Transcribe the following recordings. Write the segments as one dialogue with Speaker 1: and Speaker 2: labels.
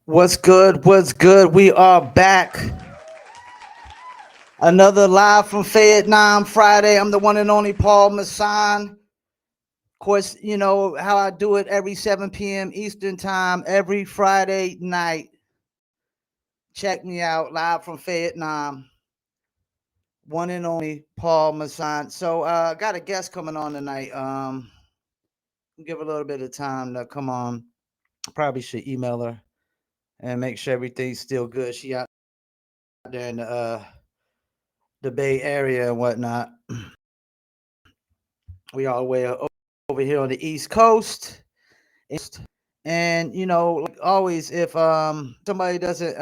Speaker 1: What's good? What's good? We are back. Another live from Fayettenam Friday. I'm the one and only Paul Masson. Of course, you know how I do it every 7 p.m. Eastern Time, every Friday night. Check me out live from Fayettenam. One and only Paul Masson. So I got a guest coming on tonight. Give a little bit of time to come on. Probably should email her and make sure everything's still good. She out there in the Bay Area and whatnot. We all the way over here on the East Coast. And like always, if somebody doesn't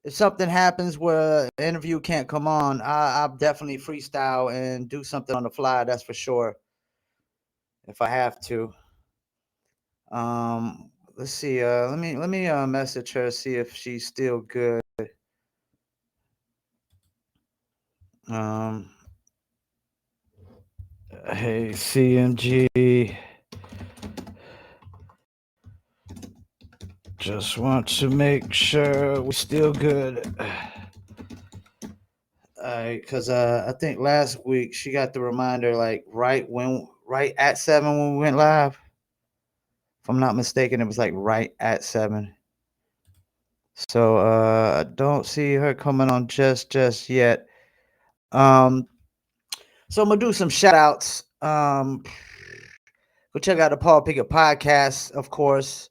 Speaker 1: if something happens where an interview can't come on, I'll definitely freestyle and do something on the fly. That's for sure. If I have to. Let's see. Let me message her, see if she's still good. Um, hey CMG. Just want to make sure we're still good. Because I think last week she got the reminder like right at 7 when we went live. If I'm not mistaken, it was like right at 7. So I don't see her coming on just yet. Um, so I'm gonna do some shout outs. Go check out the Paul Pickett podcast, of course.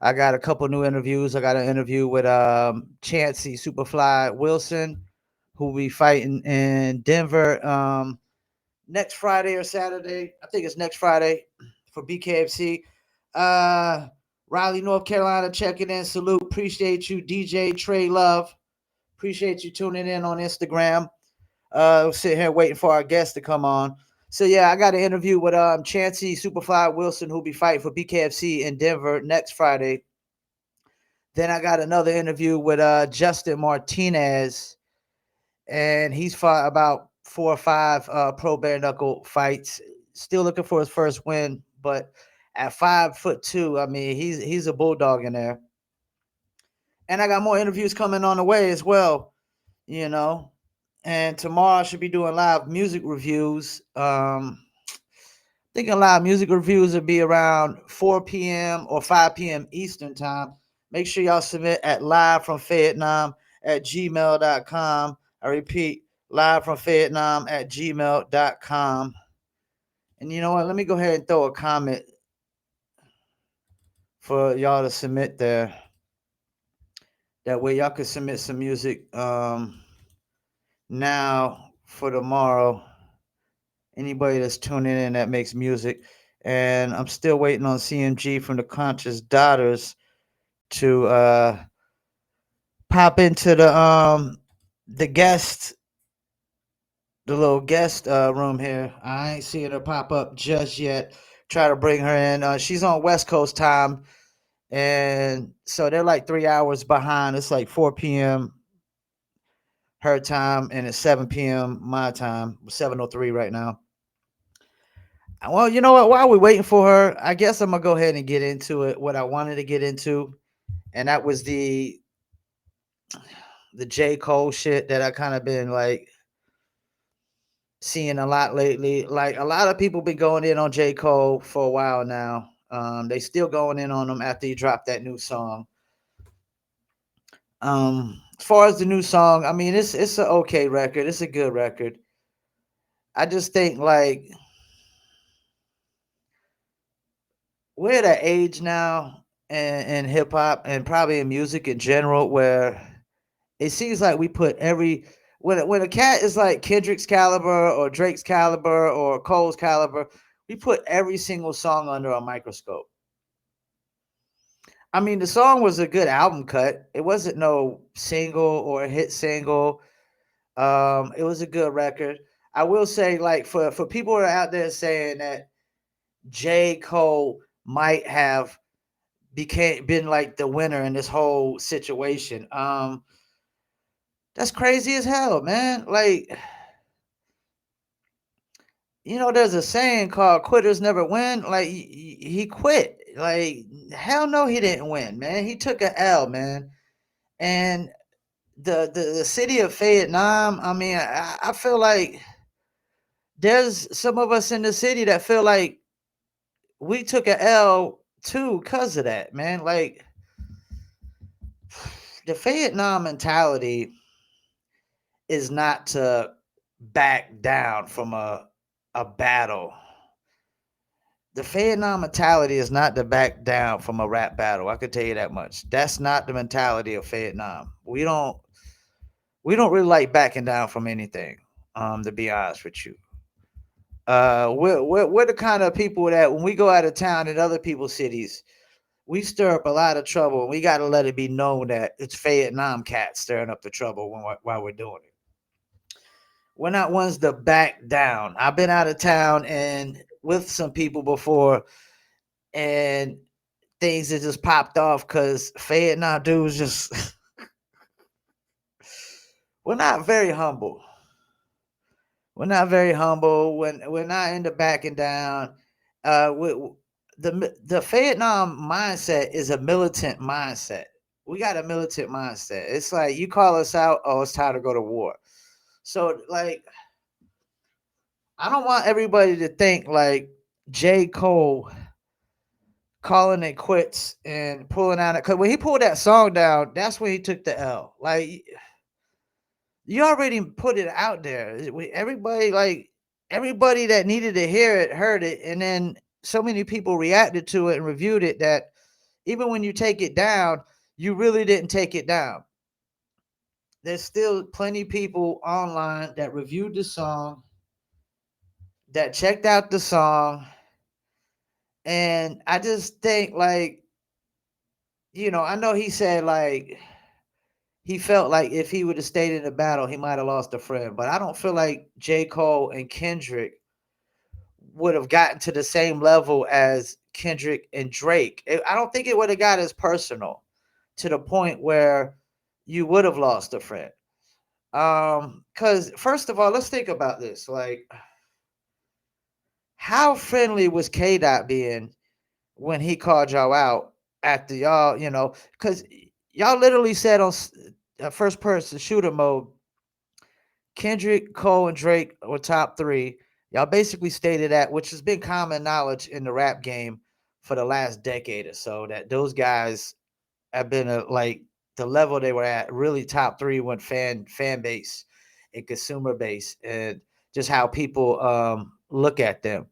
Speaker 1: I got a couple new interviews. I got an interview with Chancey Superfly Wilson, who will be fighting in Denver next Friday or Saturday. I think it's next Friday for BKFC. Raleigh, North Carolina, checking in. Salute. Appreciate you, DJ Trey Love. Appreciate you tuning in on Instagram. We'll sit here waiting for our guest to come on. So yeah, I got an interview with Chancey Superfly Wilson, who'll be fighting for BKFC in Denver next Friday. Then I got another interview with Justin Martinez, and he's fought about 4 or 5 pro bare knuckle fights. Still looking for his first win, but at 5'2", I mean he's a bulldog in there. And I got more interviews coming on the way as well, you know. And tomorrow I should be doing live music reviews. Thinking live music reviews will be around 4 p.m. or 5 p.m. Eastern time. Make sure y'all submit at livefromfayettenam at gmail.com. I repeat, livefromfayettenam at gmail.com. And you know what? Let me go ahead and throw a comment for y'all to submit there. That way y'all can submit some music now for tomorrow. Anybody that's tuning in that makes music. And I'm still waiting on CMG from the Conscious Daughters to pop into the guest, the little guest room here. I ain't seeing her pop up just yet. Try to bring her in. She's on West Coast time, and so they're like 3 hours behind. It's like 4 p.m. her time, and it's 7 p.m. my time. 7:03 right now. Well, you know what? While we're waiting for her, I guess I'm gonna go ahead and get into it. What I wanted to get into, and that was the J. Cole shit that I kind of been like seeing a lot lately. Like a lot of people been going in on J. Cole for a while now. They still going in on him after he dropped that new song. As far as the new song, I mean it's an okay record. It's a good record. I just think like we're at an age now in hip hop and probably in music in general where it seems like we put every when a cat is like Kendrick's caliber or Drake's caliber or Cole's caliber, we put every single song under a microscope. I mean, the song was a good album cut. It wasn't no single or a hit single. It was a good record. I will say, like, for people who are out there saying that J. Cole might have been like the winner in this whole situation. That's crazy as hell, man. Like, there's a saying called "quitters never win." Like, he quit. Like, hell no, he didn't win, man. He took a L, man. And the city of Fayettenam, I mean, I feel like there's some of us in the city that feel like we took a L too because of that, man. Like, the Fayettenam mentality is not to back down from a battle. The Fayettenam mentality is not to back down from a rap battle. I could tell you that much. That's not the mentality of Fayettenam. We don't really like backing down from anything. To be honest with you, we're the kind of people that when we go out of town in other people's cities, we stir up a lot of trouble, and we got to let it be known that it's Fayettenam cats stirring up the trouble while we're doing it. We're not ones to back down. I've been out of town and with some people before, and things that just popped off because Fayettenam dudes just we're not very humble. We're not very humble. When we're not into backing down, we, the Fayettenam mindset is a militant mindset. We got a militant mindset. It's like you call us out, oh, it's time to go to war. So like, I don't want everybody to think like J. Cole calling it quits and pulling out it because when he pulled that song down, that's when he took the L. Like, you already put it out there. Everybody that needed to hear it heard it, and then so many people reacted to it and reviewed it that even when you take it down, you really didn't take it down. There's still plenty of people online that reviewed the song, that checked out the song, and I just think like, I know he said like he felt like if he would have stayed in the battle, he might have lost a friend. But I don't feel like J. Cole and Kendrick would have gotten to the same level as Kendrick and Drake. I don't think it would have got as personal to the point where you would have lost a friend. Because first of all, let's think about this. Like, how friendly was K Dot being when he called y'all out after y'all, because y'all literally said on first person shooter mode, Kendrick, Cole, and Drake were top three. Y'all basically stated that, which has been common knowledge in the rap game for the last decade or so, that those guys have been like the level they were at, really top three when fan base and consumer base, and just how people look at them.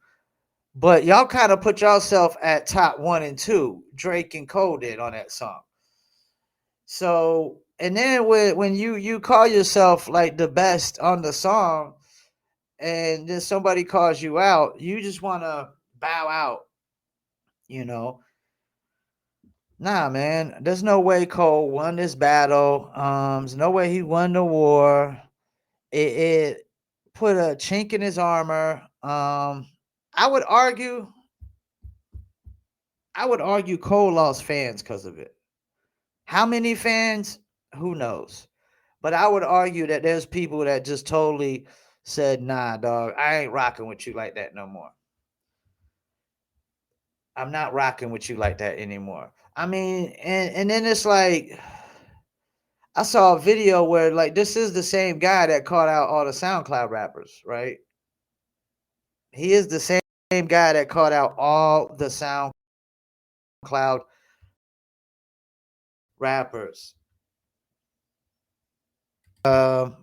Speaker 1: But y'all kind of put yourself at top one and two. Drake and Cole did on that song. So, and then when you call yourself like the best on the song, and then somebody calls you out, you just want to bow out, you know. Nah, man, there's no way Cole won this battle. There's no way he won the war. It put a chink in his armor. I would argue, Cole lost fans because of it. How many fans? Who knows? But I would argue that there's people that just totally said, "Nah, dog, I ain't rocking with you like that no more. I'm not rocking with you like that anymore." I mean, and then it's like I saw a video where like this is the same guy that called out all the SoundCloud rappers, right? He is the same guy that called out all the SoundCloud rappers. Oh,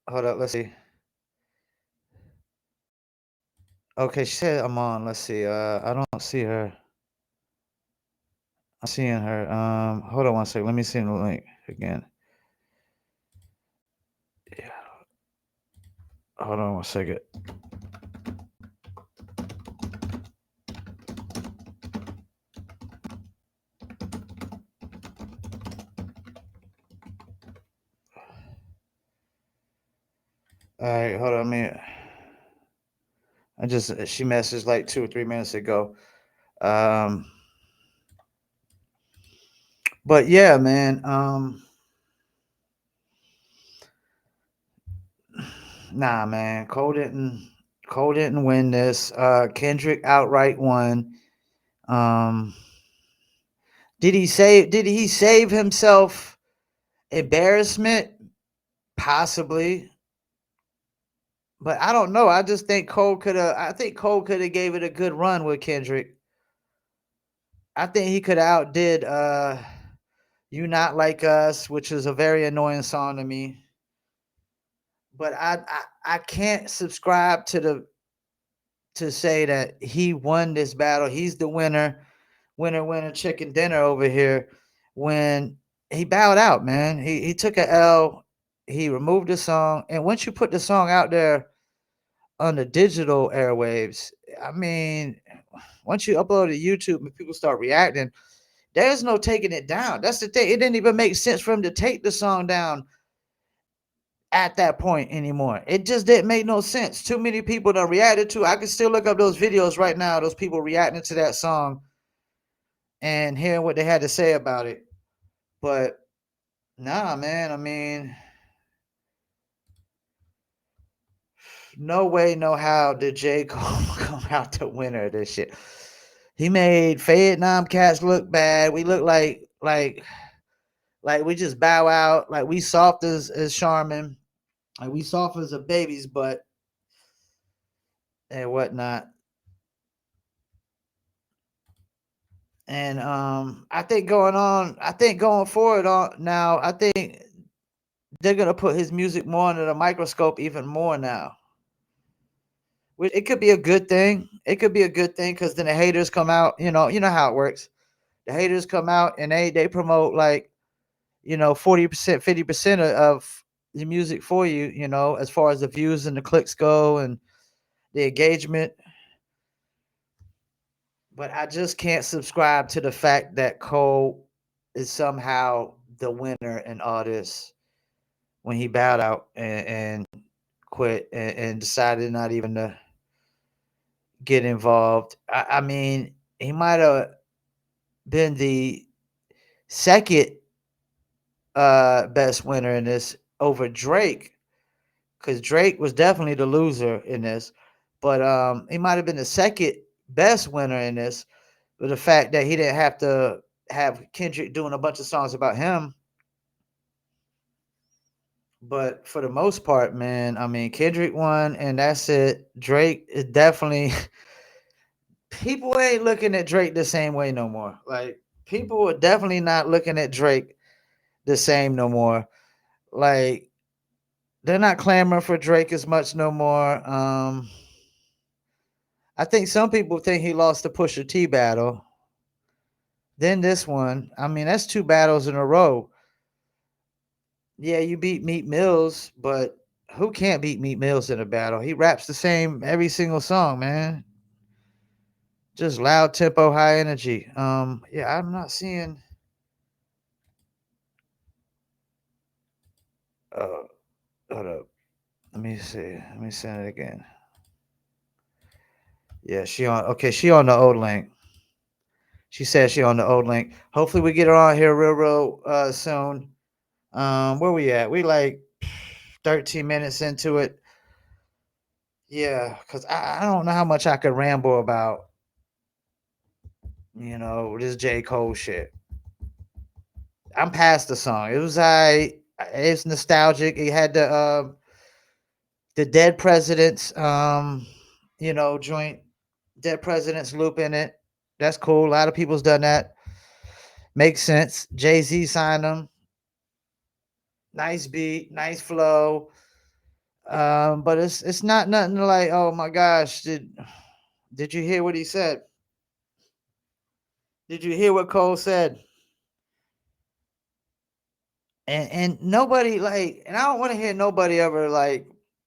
Speaker 1: hold up, let's see. Okay, she said I'm on. Let's see. I don't see her. I'm seeing her. Hold on one second. Let me see the link again. Yeah. Hold on one second. All right, hold on a minute. She messaged like 2 or 3 minutes ago. Um, but yeah, man. Nah, man. Cole didn't win this. Kendrick outright won. Um, Did he save himself embarrassment? Possibly. But I don't know. I just think Cole could have. I think Cole could have gave it a good run with Kendrick. I think he could have outdid "You Not Like Us," which is a very annoying song to me. But I can't subscribe to say that he won this battle. He's the winner, winner, chicken dinner over here. When he bowed out, man, he took a L. He removed the song, and once you put the song out there on the digital airwaves, I mean, once you upload it to YouTube and people start reacting, there's no taking it down. That's the thing. It didn't even make sense for him to take the song down at that point anymore. It just didn't make no sense. Too many people that reacted to. I can still look up those videos right now. Those people reacting to that song and hearing what they had to say about it. But nah, man. I mean, no way, no how did J. Cole come out the winner of this shit. He made Fayettenam cats look bad. We look like we just bow out. Like we soft as Charmin. Like we soft as a baby's butt and whatnot. And I think going forward on now, I think they're gonna put his music more under the microscope even more now. It could be a good thing. It could be a good thing because then the haters come out. You know how it works. The haters come out and they promote like 40%, 50% of the music for you. As far as the views and the clicks go and the engagement. But I just can't subscribe to the fact that Cole is somehow the winner in all this when he bowed out and quit and decided not even to get involved. I mean, he might have been the second best winner in this over Drake because Drake was definitely the loser in this, but he might have been the second best winner in this with the fact that he didn't have to have Kendrick doing a bunch of songs about him. But for the most part, man, I mean, Kendrick won, and that's it. Drake is definitely people ain't looking at Drake the same way no more. Like people are definitely not looking at Drake the same no more. Like they're not clamoring for Drake as much no more. I think some people think he lost the Pusha T battle. Then this one, I mean, that's two battles in a row. Yeah, you beat Meat Mills, but who can't beat Meat Mills in a battle? He raps the same every single song, man. Just loud tempo, high energy. Yeah, I'm not seeing. Uh, hold up. Let me see. Let me send it again. Yeah, she on. Okay, she on the old link. She said she on the old link. Hopefully, we get her on here real soon. Where we at? We like 13 minutes into it. Yeah, cause I don't know how much I could ramble about. This J Cole shit. I'm past the song. It was it's nostalgic. It had the Dead Presidents joint Dead Presidents loop in it. That's cool. A lot of people's done that. Makes sense. Jay-Z signed them. Nice beat, nice flow. But it's not nothing like, oh my gosh, did you hear what he said? Did you hear what Cole said? And nobody and I don't want to hear nobody ever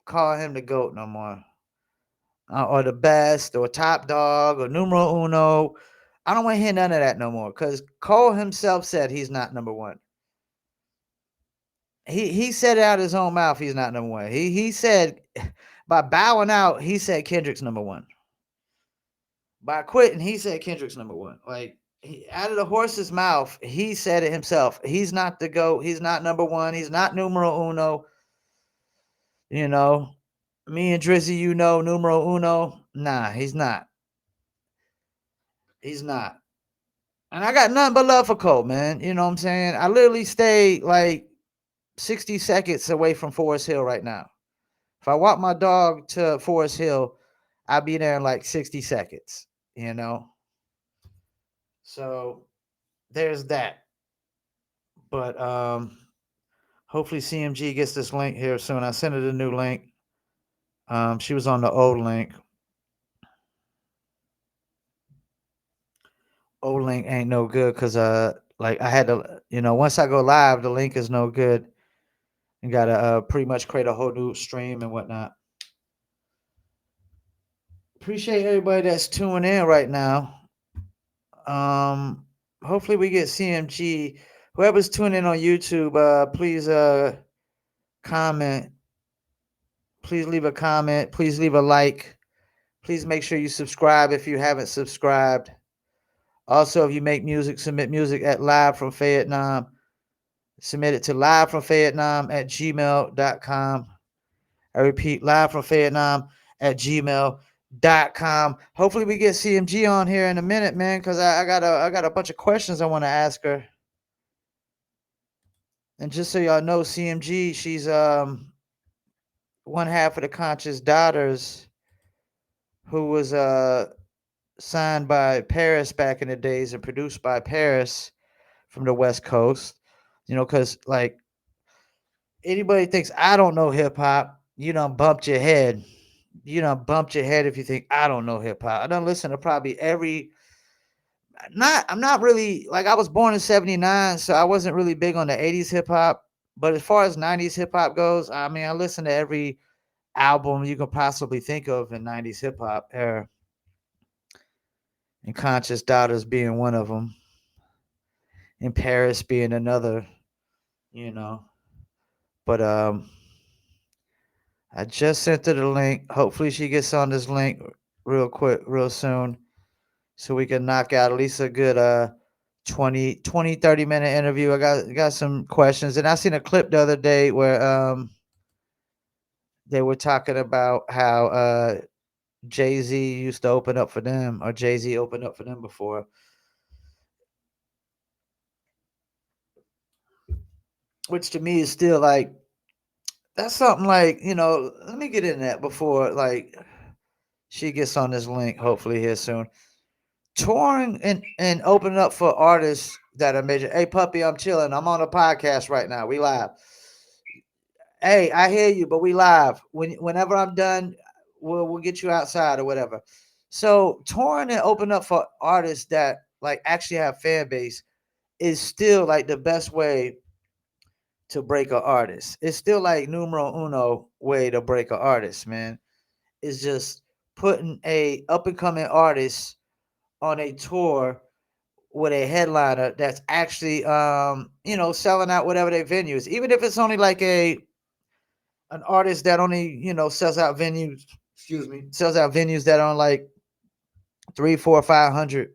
Speaker 1: call him the GOAT no more. Or the best or top dog or numero uno. I don't want to hear none of that no more because Cole himself said he's not number one. He said it out of his own mouth he's not number one. He said by bowing out, he said Kendrick's number one. By quitting, he said Kendrick's number one. Out of the horse's mouth, he said it himself. He's not the GOAT. He's not number one. He's not numero uno. You know, me and Drizzy, numero uno. Nah, he's not. He's not. And I got nothing but love for Cole, man. You know what I'm saying? I literally stay like 60 seconds away from Forest Hill right now. If I walk my dog to Forest Hill, I'll be there in like 60 seconds, you know? So there's that. But hopefully CMG gets this link here soon. I sent her the new link. She was on the old link. Old link ain't no good because like I had to, once I go live, the link is no good. You gotta pretty much create a whole new stream and whatnot. Appreciate everybody that's tuning in right now. Um, hopefully we get CMG. Whoever's tuning in on YouTube, please comment. Please leave a comment. Please leave a like. Please make sure you subscribe if you haven't subscribed. Also, if you make music, submit music at Live from Fayettenam. Submit it to livefromfayettenam at gmail.com. I repeat, livefromfayettenam at gmail.com. Hopefully we get CMG on here in a minute, man, because I got a bunch of questions I want to ask her. And just so y'all know, CMG, she's one half of the Conscious Daughters, who was signed by Paris back in the days and produced by Paris from the West Coast. Because like anybody thinks I don't know hip hop, you done bumped your head. You done bumped your head if you think I don't know hip hop. I done listen to probably every. I'm not really like I was born in '79, so I wasn't really big on the '80s hip hop. But as far as '90s hip hop goes, I mean, I listen to every album you could possibly think of in '90s hip hop era, and Conscious Daughters being one of them, and Paris being another. You know, but I just sent her the link. Hopefully, she gets on this link real quick, real soon, so we can knock out at least a good 30 minute interview. I got some questions, and I seen a clip the other day where they were talking about how Jay-Z used to open up for them, or Jay-Z opened up for them before, which to me is still like that's something like, let me get in that before like she gets on this link hopefully here soon. Touring and opening up for artists that are major. Hey puppy, I'm chilling. I'm on a podcast right now. We live. Hey, I hear you, but we live. Whenever I'm done, we'll get you outside or whatever. So touring and open up for artists that like actually have fan base is still like the best way to break an artist. It's still like numero uno way to break an artist, man. It's just putting a up and coming artist on a tour with a headliner that's actually selling out whatever their venues, even if it's only like an artist that only sells out venues. Excuse me, sells out venues that are on like 3, 4, 500.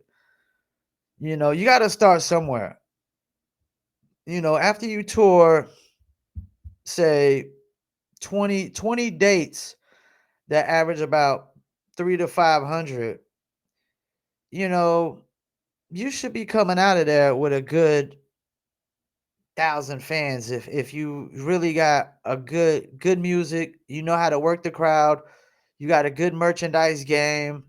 Speaker 1: You got to start somewhere. After you tour, say 20 dates that average about 3 to 500. You know, you should be coming out of there with a good 1,000 fans if you really got a good music, you know how to work the crowd, you got a good merchandise game.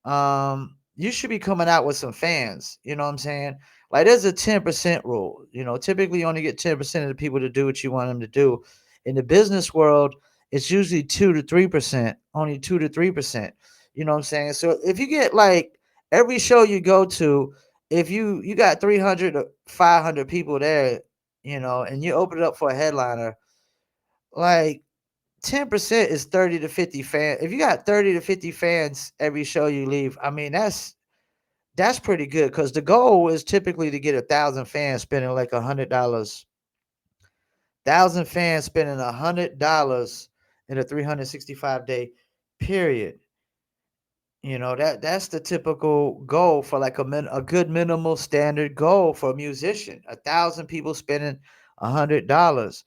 Speaker 1: You should be coming out with some fans. You know what I'm saying? Like there's a 10% rule. Typically you only get 10% of the people to do what you want them to do. In the business world, it's usually 2 to 3%, only 2 to 3%. You know what I'm saying? So if you get like every show you go to, if you got 300 or 500 people there, and you open it up for a headliner, like 10% is 30 to 50 fans. If you got 30 to 50 fans every show you leave, I mean that's pretty good because the goal is typically to get 1,000 fans spending like $100. 1,000 fans spending $100 in a 365-day period. That's the typical goal for like a good minimal standard goal for a musician. 1,000 people spending $100.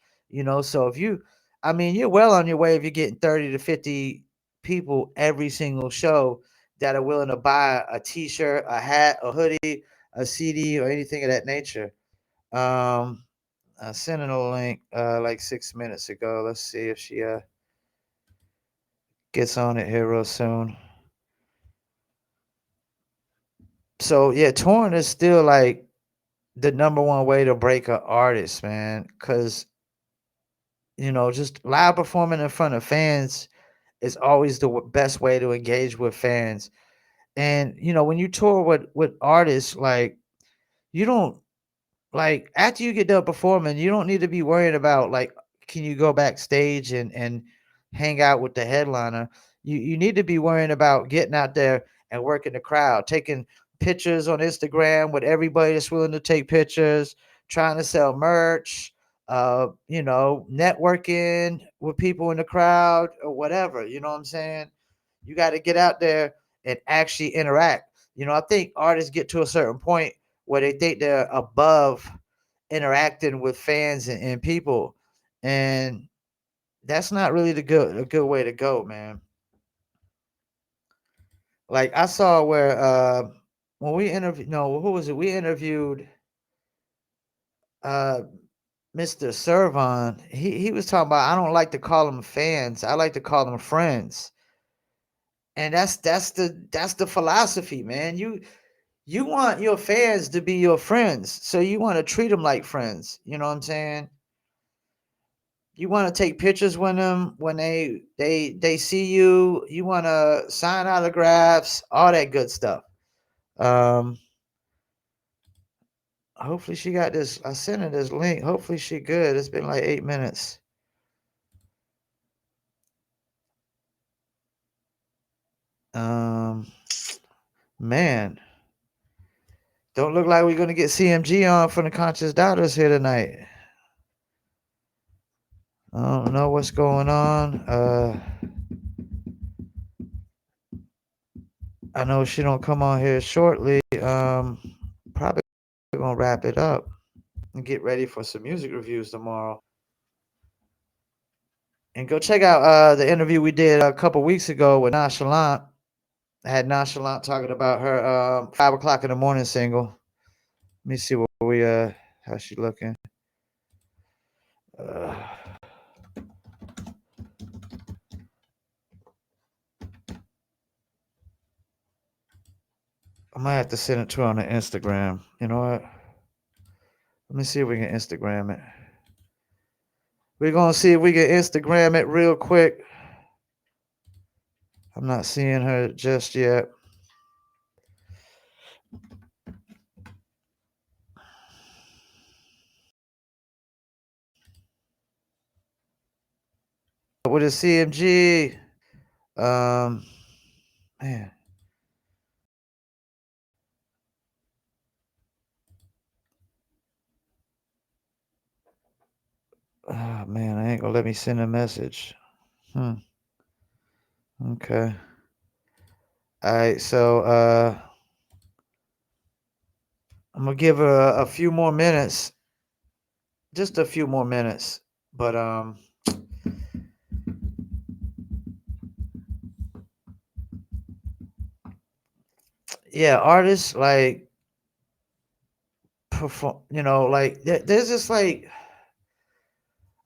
Speaker 1: So if you, I mean, you're well on your way if you're getting 30 to 50 people every single show that are willing to buy a T-shirt, a hat, a hoodie, a CD or anything of that nature. Um, I sent her a link like 6 minutes ago. Let's see if she gets on it here real soon. So yeah, touring is still like the number one way to break an artist, man. Cause just live performing in front of fans is always the best way to engage with fans. And when you tour with artists, like you don't like after you get done performing, you don't need to be worried about like can you go backstage and hang out with the headliner. You need to be worrying about getting out there and working the crowd, taking pictures on Instagram with everybody that's willing to take pictures, trying to sell merch, networking with people in the crowd or whatever. You know what I'm saying? You got to get out there and actually interact. I think artists get to a certain point where they think they're above interacting with fans and people, and that's not really a good way to go, man. Like I saw where when we interviewed, no, who was it? We interviewed uh Mr. Servon. He was talking about I don't like to call them fans. I like to call them friends. And that's the philosophy, man. You want your fans to be your friends, so you want to treat them like friends. You know what I'm saying? You want to take pictures with them when they see you. You want to sign autographs, all that good stuff. Um, hopefully she got this. I sent her this link. Hopefully she good. It's been like 8 minutes. Um, man, don't look like we're gonna get CMG on from the Conscious Doubters here tonight. I don't know what's going on. I know she don't come on here shortly. Probably gonna wrap it up and get ready for some music reviews tomorrow. And go check out the interview we did a couple weeks ago with Nonchalant. I had Nonchalant talking about her 5 o'clock in the morning single. Let me see what we how she looking. Uh, I might have to send it to her on the Instagram. You know what? Let me see if we can Instagram it. We're gonna see if we can Instagram it real quick. I'm not seeing her just yet. With a CMG, man, oh man, I ain't gonna let me send a message. Okay. All right, so I'm gonna give her a few more minutes, just a few more minutes. But yeah, artists like perform. Like there's just like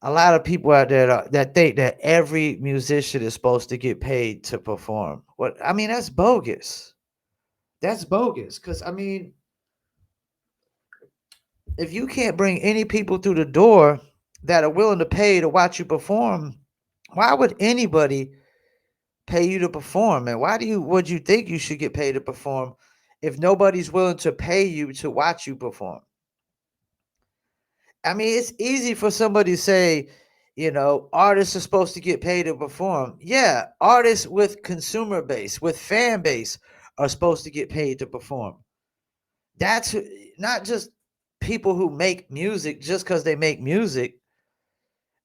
Speaker 1: a lot of people out there that think that every musician is supposed to get paid to perform. What I mean, that's bogus. That's bogus. Cause I mean, if you can't bring any people through the door that are willing to pay to watch you perform, why would anybody pay you to perform? And why would you think you should get paid to perform if nobody's willing to pay you to watch you perform? I mean, it's easy for somebody to say, artists are supposed to get paid to perform. Yeah, artists with consumer base, with fan base are supposed to get paid to perform. That's not just people who make music just because they make music.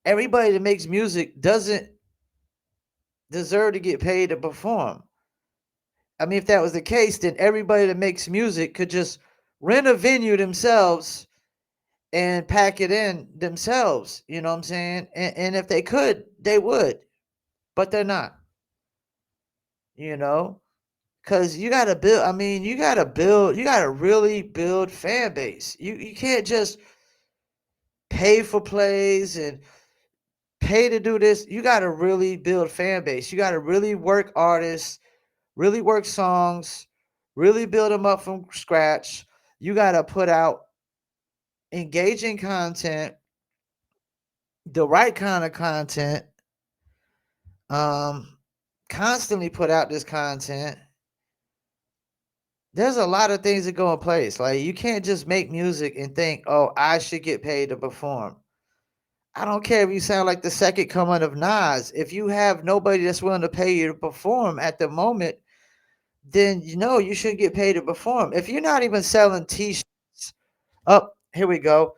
Speaker 1: Everybody that makes music doesn't deserve to get paid to perform. I mean, if that was the case, then everybody that makes music could just rent a venue themselves and pack it in themselves. You know what I'm saying? And if they could, they would, but they're not. You know, Cause you gotta build. I mean, you gotta build. You gotta really build fan base. You can't just pay for plays and pay to do this. You gotta really build fan base. You gotta really work artists, really work songs, really build them up from scratch. You gotta put out engaging content, the right kind of content. Um, Constantly put out this content. There's a lot of things that go in place. Like you can't just make music and think, "Oh, I should get paid to perform." I don't care if you sound like the second coming of Nas. If you have nobody that's willing to pay you to perform at the moment, then you know you shouldn't get paid to perform. If you're not even selling T-shirts, up here we go.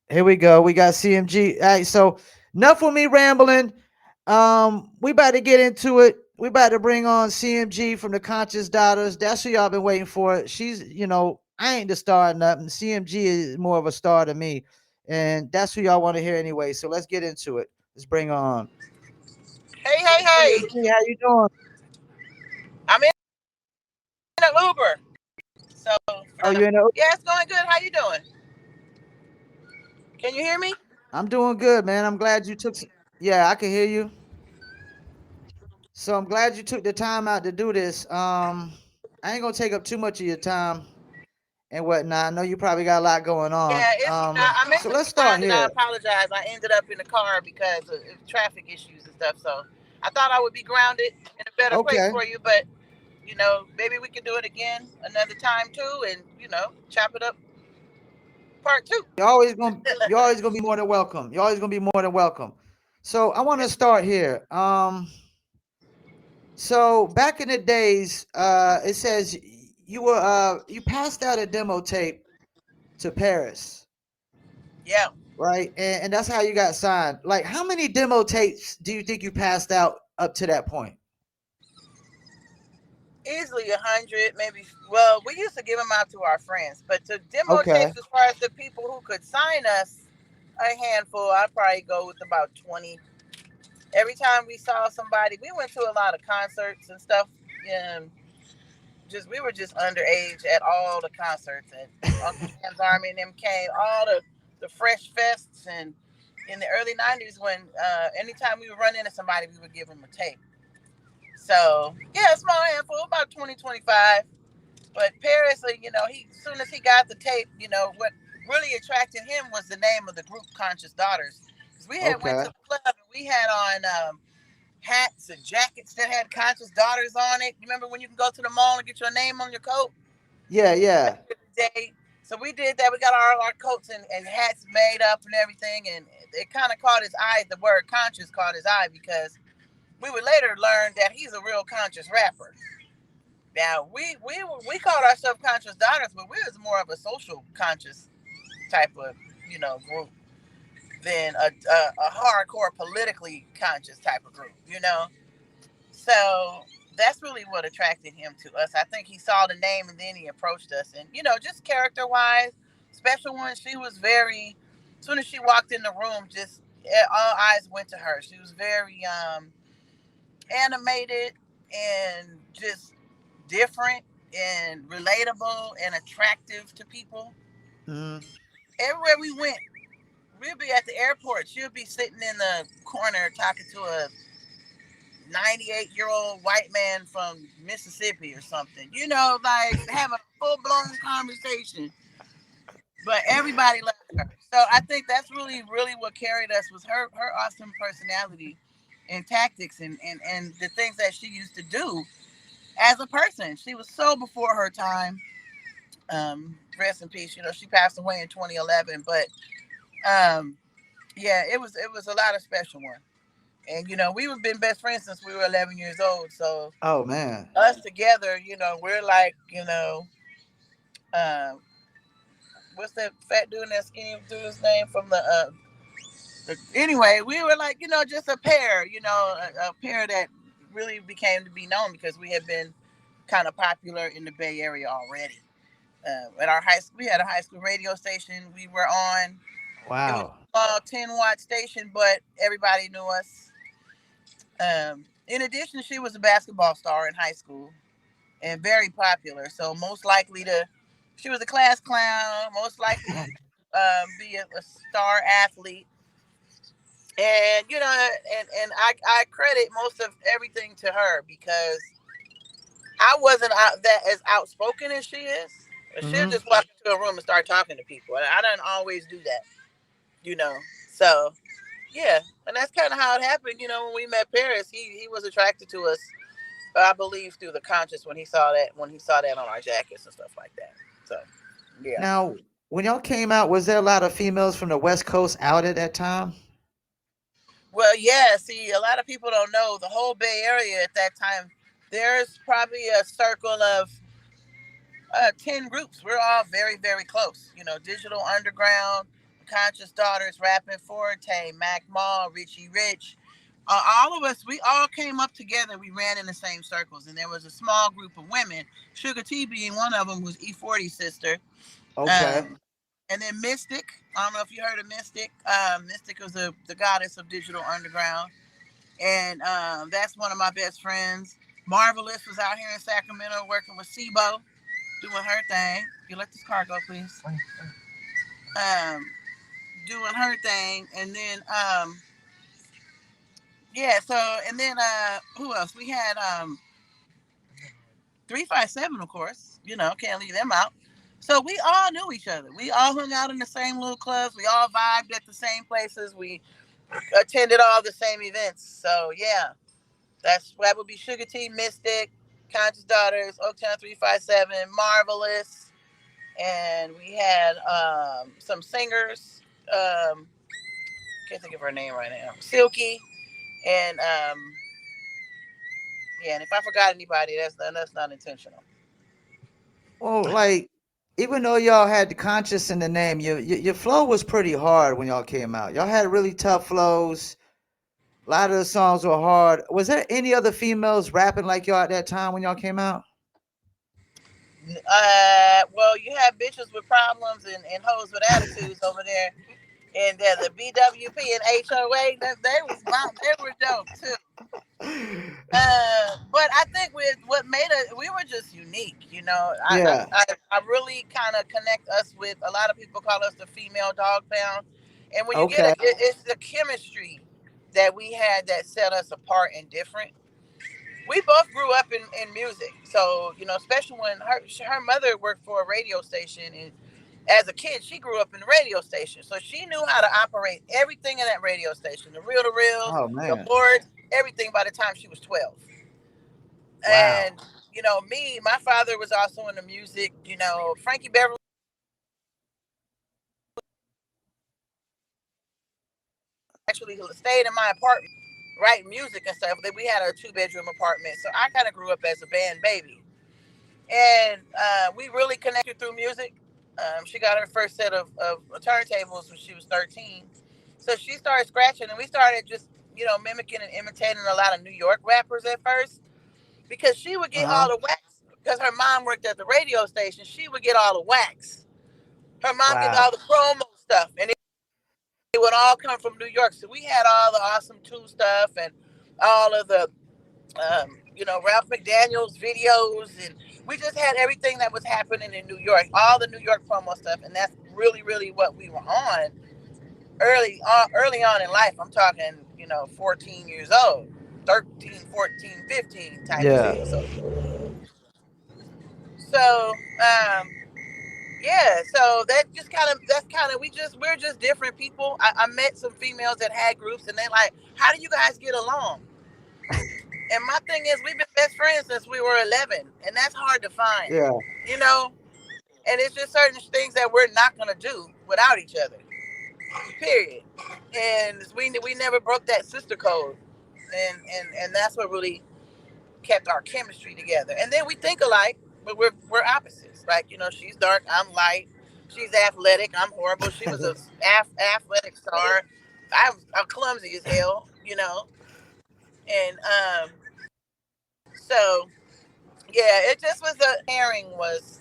Speaker 1: Here we go. We got CMG. All right, so enough with me rambling. We about to get into it. We about to bring on CMG from the Conscious Daughters. That's who y'all been waiting for. She's, I ain't the star or nothing. CMG is more of a star to me, and that's who y'all want to hear anyway. So let's get into it. Let's bring her on.
Speaker 2: Hey, hey, hey.
Speaker 1: CMG, how you doing?
Speaker 2: I'm in an Uber. So,
Speaker 1: Oh, you in the?
Speaker 2: yeah, it's going good. How you doing? Can you hear me?
Speaker 1: I'm doing good, man. I'm glad you took. Yeah, I can hear you. So I'm glad you took the time out to do this. I ain't gonna take up too much of your time and whatnot. I know you probably got a lot going on.
Speaker 2: Yeah, I meant
Speaker 1: So
Speaker 2: to
Speaker 1: let's start
Speaker 2: respond and I
Speaker 1: here.
Speaker 2: apologize. I ended up in the car because of traffic issues and stuff. So I thought I would be grounded in a better place
Speaker 1: Okay.
Speaker 2: for you, but maybe we can do it again another time too, and chop it up part two.
Speaker 1: You're always gonna be more than welcome. You're always gonna be more than welcome. So I want to start here. So back in the days, it says you passed out a demo tape to Paris,
Speaker 2: Yeah,
Speaker 1: right? And that's how you got signed. Like, how many demo tapes do you think you passed out up to that point?
Speaker 2: easily 100, maybe. Well, we used to give them out to our friends, but to demo
Speaker 1: Okay.
Speaker 2: tapes, as far as the people who could sign us, a handful. I'd probably go with about 20. Every time we saw somebody, we went to a lot of concerts and stuff, and just we were just underage at all the concerts. And Uncle Sam's Army and them came, all the fresh fests, and in the early '90s, when anytime we would run into somebody, we would give them a tape. So yeah, a small handful, about 20, 25. But Paris, he as soon as he got the tape, what really attracted him was the name of the group, Conscious Daughters. Because we had went to
Speaker 1: Okay.
Speaker 2: the club and we had on hats and jackets that had Conscious Daughters on it. You remember when you can go to the mall and get your name on your coat
Speaker 1: Yeah,
Speaker 2: back
Speaker 1: yeah.
Speaker 2: in the day? So we did that. We got our coats and hats made up and everything, and it kind of caught his eye. The word conscious caught his eye because we would later learn that he's a real conscious rapper. Now we called ourselves conscious daughters, but we was more of a social conscious type of group than a hardcore politically conscious type of group. So that's really what attracted him to us. I think he saw the name and then he approached us, and just character wise, Special One, she was very. As soon as she walked in the room, just all eyes went to her. She was very animated and just different and relatable and attractive to people.
Speaker 1: Hmm.
Speaker 2: Everywhere we went, we'd be at the airport. She'll be sitting in the corner talking to a 98-year-old white man from Mississippi or something. Like have a full blown conversation. But everybody loved her. So I think that's really, really what carried us was her awesome personality and tactics and the things that she used to do as a person. She was so before her time. Rest in peace. She passed away in 2011. But um, yeah, it was a lot of special one. And we've been best friends since we were 11 years old. So
Speaker 1: Oh man.
Speaker 2: us together, we're like, uh, what's that fat dude and that skinny dude's name from anyway, we were like, just a pair, a pair that really became to be known because we had been kind of popular in the Bay Area already. At our high school, we had a high school radio station we were on. It was
Speaker 1: Wow.
Speaker 2: a small 10-watt station, but everybody knew us. In addition, she was a basketball star in high school. and very popular. So most likely to, she was a class clown. Most likely, be a star athlete. And I credit most of everything to her because I wasn't that as outspoken as she is. She'll
Speaker 1: Mm-hmm.
Speaker 2: just walk into a room and start talking to people. And I don't always do that, you know. So yeah, and that's kind of how it happened. When we met Paris, he was attracted to us, I believe, through the conscious when he saw that on our jackets and stuff like that. So yeah.
Speaker 1: Now, when y'all came out, was there a lot of females from the West Coast out at that time?
Speaker 2: Well, yeah. See, a lot of people don't know the whole Bay Area at that time. There's probably a circle of 10 groups. We're all very, very close. Digital Underground, Conscious Daughters, Rapping Forte, Mac Mall, Richie Rich. All of us, we all came up together. We ran in the same circles. And there was a small group of women, Sugar T being one of them, was E40's sister.
Speaker 1: Okay.
Speaker 2: Um, and then Mystic. I don't know if you heard of Mystic. Mystic was the goddess of Digital Underground. And that's one of my best friends. Marvelous was out here in Sacramento working with SIBO, doing her thing. You let this car go, please. Um, Doing her thing, and then yeah. So and then who else? We had 357, of course. Can't leave them out. So we all knew each other. We all hung out in the same little clubs. We all vibed at the same places. We attended all the same events. So yeah, that would be Sugar T, Mystic, Conscious Daughters, Oaktown 357, Marvelous, and we had some singers. Can't think of her name right now. Silky, and yeah. And if I forgot anybody, that's not intentional.
Speaker 1: Well, like, even though y'all had the conscious in the name, your flow was pretty hard when y'all came out. Y'all had really tough flows. A lot of the songs were hard. Was there any other females rapping like y'all at that time when y'all came out?
Speaker 2: Well, you had bitches with problems and hoes with attitudes over there, and the BWP and HOA. They were dope too. But I think with what made us, we were just unique.
Speaker 1: Yeah.
Speaker 2: I really kind of connect us with a lot of people call us the female dog pound, and when you get
Speaker 1: Okay.
Speaker 2: it's the chemistry that we had that set us apart and different. We both grew up in music, so especially when her mother worked for a radio station, and as a kid she grew up in the radio station, so she knew how to operate everything in that radio station, the reel to reels,
Speaker 1: Oh
Speaker 2: the
Speaker 1: man.
Speaker 2: boards, everything by the time she was 12.
Speaker 1: Wow.
Speaker 2: And me, my father was also in the music. Frankie Beverly actually stayed in my apartment writing music and stuff. We had a 2-bedroom apartment, so I kind of grew up as a band baby, and we really connected through music. She got her first set of turntables when she was 13, so she started scratching, and we started just mimicking and imitating a lot of New York rappers at first, because she would get
Speaker 1: Uh-huh.
Speaker 2: all the wax. Because her mom worked at the radio station, she would get all the wax. Her mom get all
Speaker 1: Wow.
Speaker 2: the promo stuff, and it would all come from New York. So we had all the awesome two stuff and all of the Ralph McDaniel's videos, and we just had everything that was happening in New York, all the New York promo stuff, and that's really, really what we were on early on in life. I'm talking 14 years old, 13, 14, 15 type of
Speaker 1: Yeah.
Speaker 2: deal. So yeah, so that's kind of we're just different people. I met some females that had groups, and they like, how do you guys get along? And my thing is, we've been best friends since we were 11, and that's hard to find,
Speaker 1: Yeah.
Speaker 2: you know. And it's just certain things that we're not gonna do without each other. Period. And we never broke that sister code, and that's what really kept our chemistry together. And then we think alike, but we're opposites. Like she's dark, I'm light. She's athletic, I'm horrible. She was a athletic star. I'm clumsy as hell. And so yeah, it just was a pairing was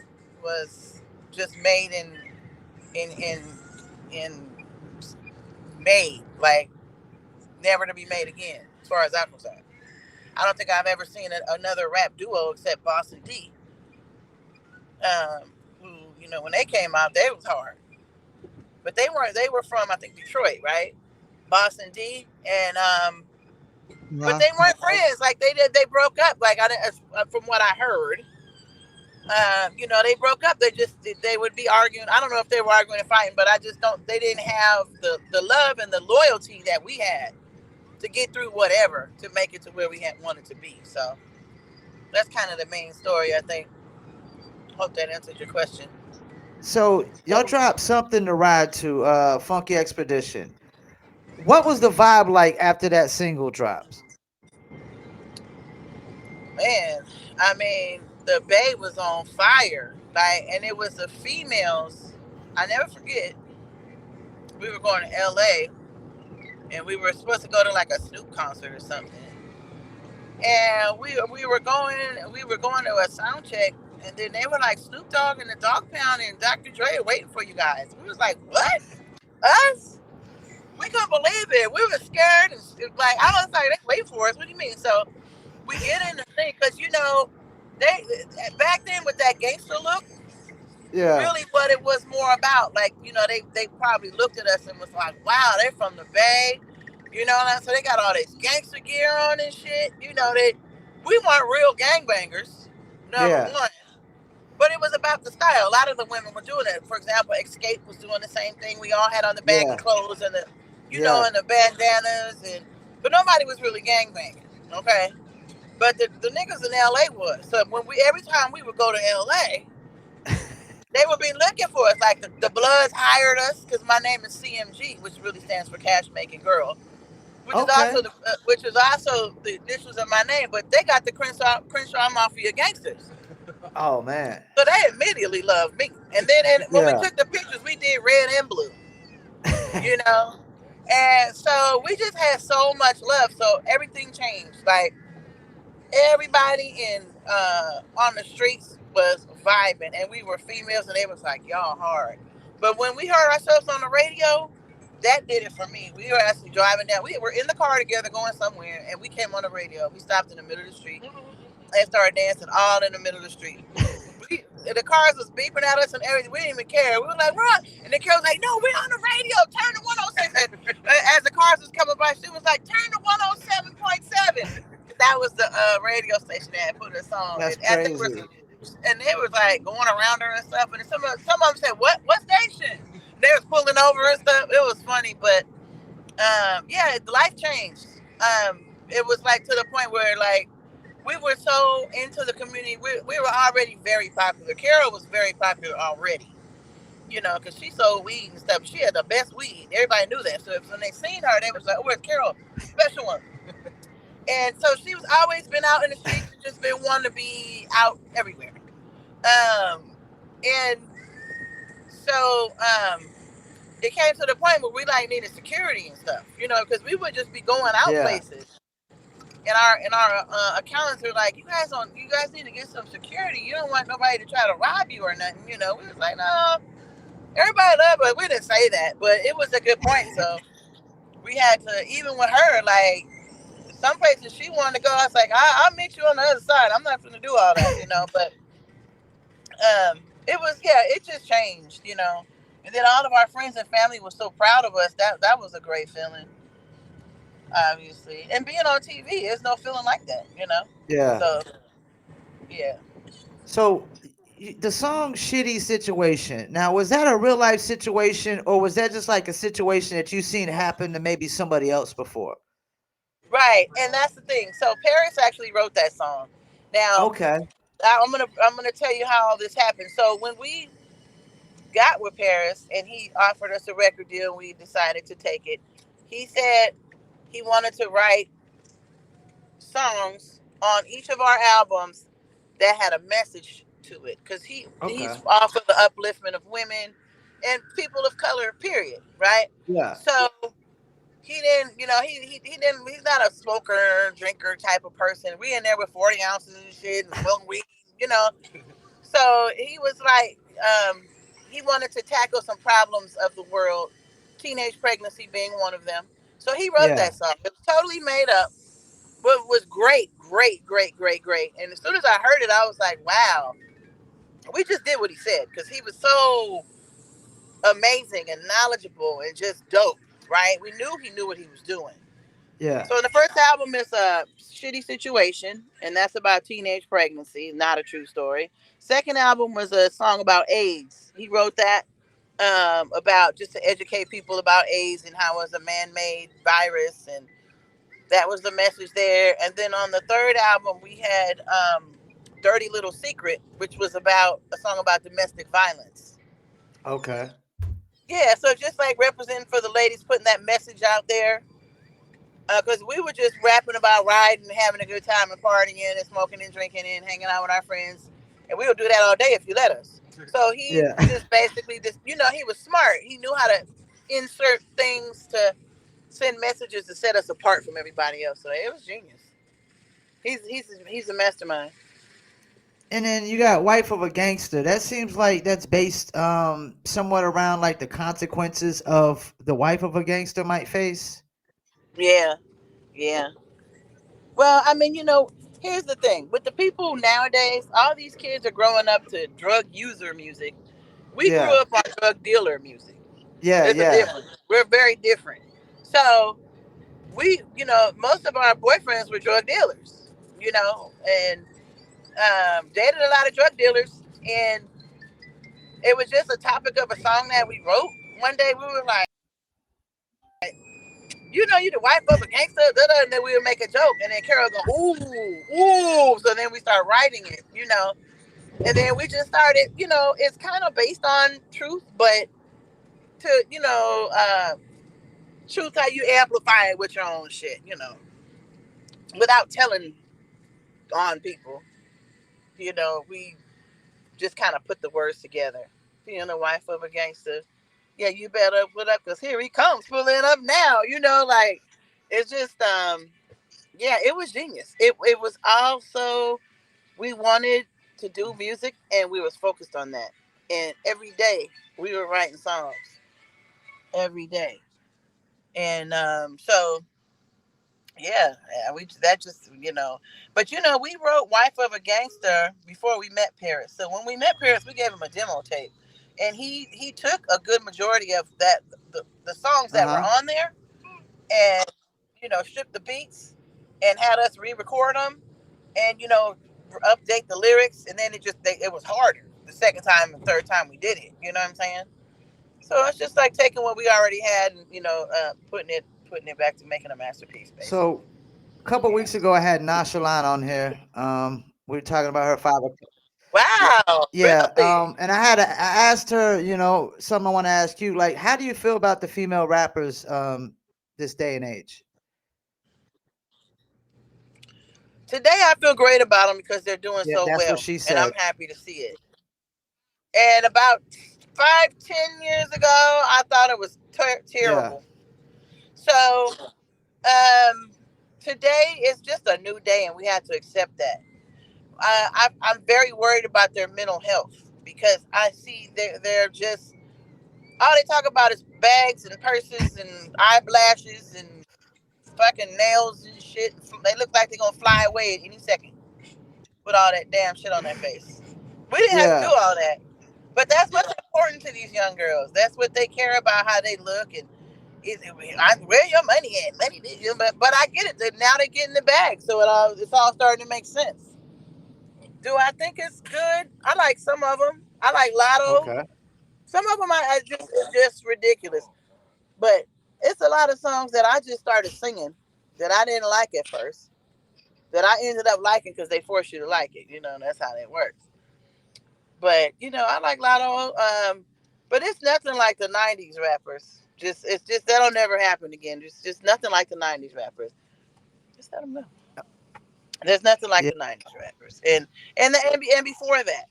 Speaker 2: just made in made like never to be made again, as far as I'm concerned. I don't think I've ever seen another rap duo except Boss and D. Who, when they came out, they was hard, but they weren't. They were from, I think, Detroit, right? Boss and D, and but
Speaker 1: Uh-huh.
Speaker 2: they weren't friends. Like they broke up. Like from what I heard, they broke up. They would be arguing. I don't know if they were arguing and fighting, but I just don't. They didn't have the love and the loyalty that we had to get through whatever to make it to where we had wanted to be. So that's kind of the main story, I think. Hope that answered your question.
Speaker 1: So y'all dropped something to ride to, Funky Expedition. What was the vibe like after that single drops?
Speaker 2: Man, I mean, the Bay was on fire. Like, and it was the females. I never forget. We were going to LA and we were supposed to go to like a Snoop concert or something. And we were going to a sound check, and then they were like Snoop Dogg and the Dog Pound and Dr. Dre are waiting for you guys. We was like, what? Us? We couldn't believe it. We were scared and like, I was like, they wait for us. What do you mean? So we get in the thing because they back then with that gangster look,
Speaker 1: Yeah,
Speaker 2: really what it was more about. Like, they probably looked at us and was like, wow, they're from the Bay. So they got all this gangster gear on and shit. We weren't real gangbangers, number
Speaker 1: yeah,
Speaker 2: one. But it was about the style. A lot of the women were doing it. For example, Escape was doing the same thing. We all had on the baggy
Speaker 1: yeah,
Speaker 2: clothes and
Speaker 1: yeah.
Speaker 2: and the bandanas, but nobody was really gangbanging. Okay. But the niggas in LA was. So every time we would go to LA, they would be looking for us. Like the Bloods hired us because my name is CMG, which really stands for Cash Making Girl, which is
Speaker 1: Okay.
Speaker 2: also this was in my name. But they got the Crenshaw Mafia gangsters,
Speaker 1: Oh man.
Speaker 2: so they immediately loved me. And when we
Speaker 1: Yeah.
Speaker 2: took the pictures, we did red and blue, you know. And so we just had so much love. So everything changed. Like everybody in on the streets was vibing, and we were females, and they was like, y'all hard. But when we heard ourselves on the radio, that did it for me. We were actually driving down. We were in the car together going somewhere, and we came on the radio. We stopped in the middle of the street and started dancing all in the middle of the street. The cars was beeping at us and everything. We didn't even care. We were like, run. And the girl was like, no, we're on the radio. Turn to 106. And as the cars was coming by, she was like, turn to 107.7. That was the radio station that had put us on.
Speaker 1: That's crazy.
Speaker 2: And they was like going around her and stuff. And some of them said, what station? They was pulling over and stuff. It was funny, but yeah, life changed. It was like to the point where like we were so into the community. We were already very popular. Carol was very popular already, because she sold weed and stuff. She had the best weed. Everybody knew that. So when they seen her, they was like, "Oh, where's Carol? Special one." And so she was always been out in the streets, just been wanting to be out everywhere. And so it came to the point where we like needed security and stuff, because we would just be going out
Speaker 1: Yeah.
Speaker 2: places. And our accountants were like, you guys need to get some security. You don't want nobody to try to rob you or nothing. We was like, no, everybody loved us. We didn't say that, but it was a good point. So we had to, even with her, like some places she wanted to go, I was like, I'll meet you on the other side. I'm not going to do all that. But it just changed. And then all of our friends and family were so proud of us. That was a great feeling, obviously. And being on TV, there's no feeling like that.
Speaker 1: Yeah.
Speaker 2: So yeah.
Speaker 1: So the song "Shitty Situation." Now, was that a real life situation, or was that just like a situation that you seen happen to maybe somebody else before?
Speaker 2: Right, and that's the thing. So Paris actually wrote that song. Now
Speaker 1: Okay.
Speaker 2: I'm gonna tell you how all this happened. So when we got with Paris and he offered us a record deal, and we decided to take it. He said he wanted to write songs on each of our albums that had a message to it, because he's
Speaker 1: Okay.
Speaker 2: all for the upliftment of women and people of color. Period. Right.
Speaker 1: Yeah.
Speaker 2: So he didn't, he didn't. He's not a smoker, drinker type of person. We in there with 40 ounces and shit and smoking weed, you know. So he was like, he wanted to tackle some problems of the world, teenage pregnancy being one of them. So he wrote
Speaker 1: Yeah.
Speaker 2: that song. It was totally made up, but it was great, great, great, great, great. And as soon as I heard it, I was like, wow, we just did what he said because he was so amazing and knowledgeable and just dope, right? We knew he knew what he was doing.
Speaker 1: Yeah.
Speaker 2: So the first album is a shitty situation, and that's about teenage pregnancy, not a true story. Second album was a song about AIDS. He wrote that about just to educate people about AIDS and how it was a man-made virus, and that was the message there. And then on the third album, we had "Dirty Little Secret," which was about a song about domestic violence.
Speaker 1: Okay.
Speaker 2: Yeah, so just like representing for the ladies, putting that message out there, because we were just rapping about riding, and having a good time, and partying, and smoking and drinking, and hanging out with our friends, and we'll do that all day if you let us. So he
Speaker 1: Yeah.
Speaker 2: just basically just, he was smart. He knew how to insert things to send messages to set us apart from everybody else. So it was genius. He's a mastermind.
Speaker 1: And then you got Wife of a Gangster. That seems like that's based somewhat around like the consequences of the wife of a gangster might face.
Speaker 2: Yeah, yeah. Well, I mean, here's the thing with the people nowadays. All these kids are growing up to drug user music. We grew
Speaker 1: Yeah.
Speaker 2: up on drug dealer music.
Speaker 1: Yeah,
Speaker 2: There's a
Speaker 1: yeah.
Speaker 2: difference. We're very different. So most of our boyfriends were drug dealers. And dated a lot of drug dealers, and it was just a topic of a song that we wrote. One day we were like, you the wife of a gangster, and then we would make a joke, and then Carol go, ooh, ooh. So then we start writing it. And then we just started, it's kind of based on truth, but to, truth how you amplify it with your own shit, without telling on people. We just kind of put the words together. Being the wife of a gangster, yeah, you better put up because here he comes pulling up now. Like it's just yeah, it was genius. It was also we wanted to do music and we was focused on that. And every day we were writing songs every day. And so yeah, yeah, we that just but we wrote "Wife of a Gangster" before we met Paris. So when we met Paris, we gave him a demo tape, and he took a good majority of that the songs that were
Speaker 1: Uh-huh.
Speaker 2: on there, and stripped the beats, and had us re-record them, and update the lyrics, and then it was harder the second time and third time we did it. You know what I'm saying? So it's just like taking what we already had and putting it back to making a masterpiece, basically.
Speaker 1: So a couple weeks ago I had Nonchalant on here. We were talking about her father.
Speaker 2: Wow,
Speaker 1: Yeah,
Speaker 2: really?
Speaker 1: and I asked her, something I want to ask you, like, how do you feel about the female rappers this day and age?
Speaker 2: Today I feel great about them because they're doing
Speaker 1: Yeah,
Speaker 2: so
Speaker 1: that's what
Speaker 2: well,
Speaker 1: she
Speaker 2: and I'm
Speaker 1: said.
Speaker 2: happy to see it. And about 5, 10 years ago, I thought it was
Speaker 1: Yeah.
Speaker 2: terrible. So um, today is just a new day, and we have to accept that. I'm very worried about their mental health because I see they're just all they talk about is bags and purses and eyelashes and fucking nails and shit. They look like they're gonna fly away at any second with all that damn shit on their face. We didn't have to do
Speaker 1: Yeah.
Speaker 2: all that, but that's what's important to these young girls. That's what they care about, how they look and where your money at? Money, but I get it. Now they get in the bag, so it's all starting to make sense. Do I think it's good? I like some of them. I like Lotto.
Speaker 1: Okay.
Speaker 2: Some of them it's just ridiculous. But it's a lot of songs that I just started singing that I didn't like at first that I ended up liking because they force you to like it. And that's how that works. But I like Lotto. But it's nothing like the '90s rappers. It's just that'll never happen again. Just nothing like the '90s rappers. Just let them know. There's nothing like
Speaker 1: Yeah.
Speaker 2: the '90s rappers, and before that,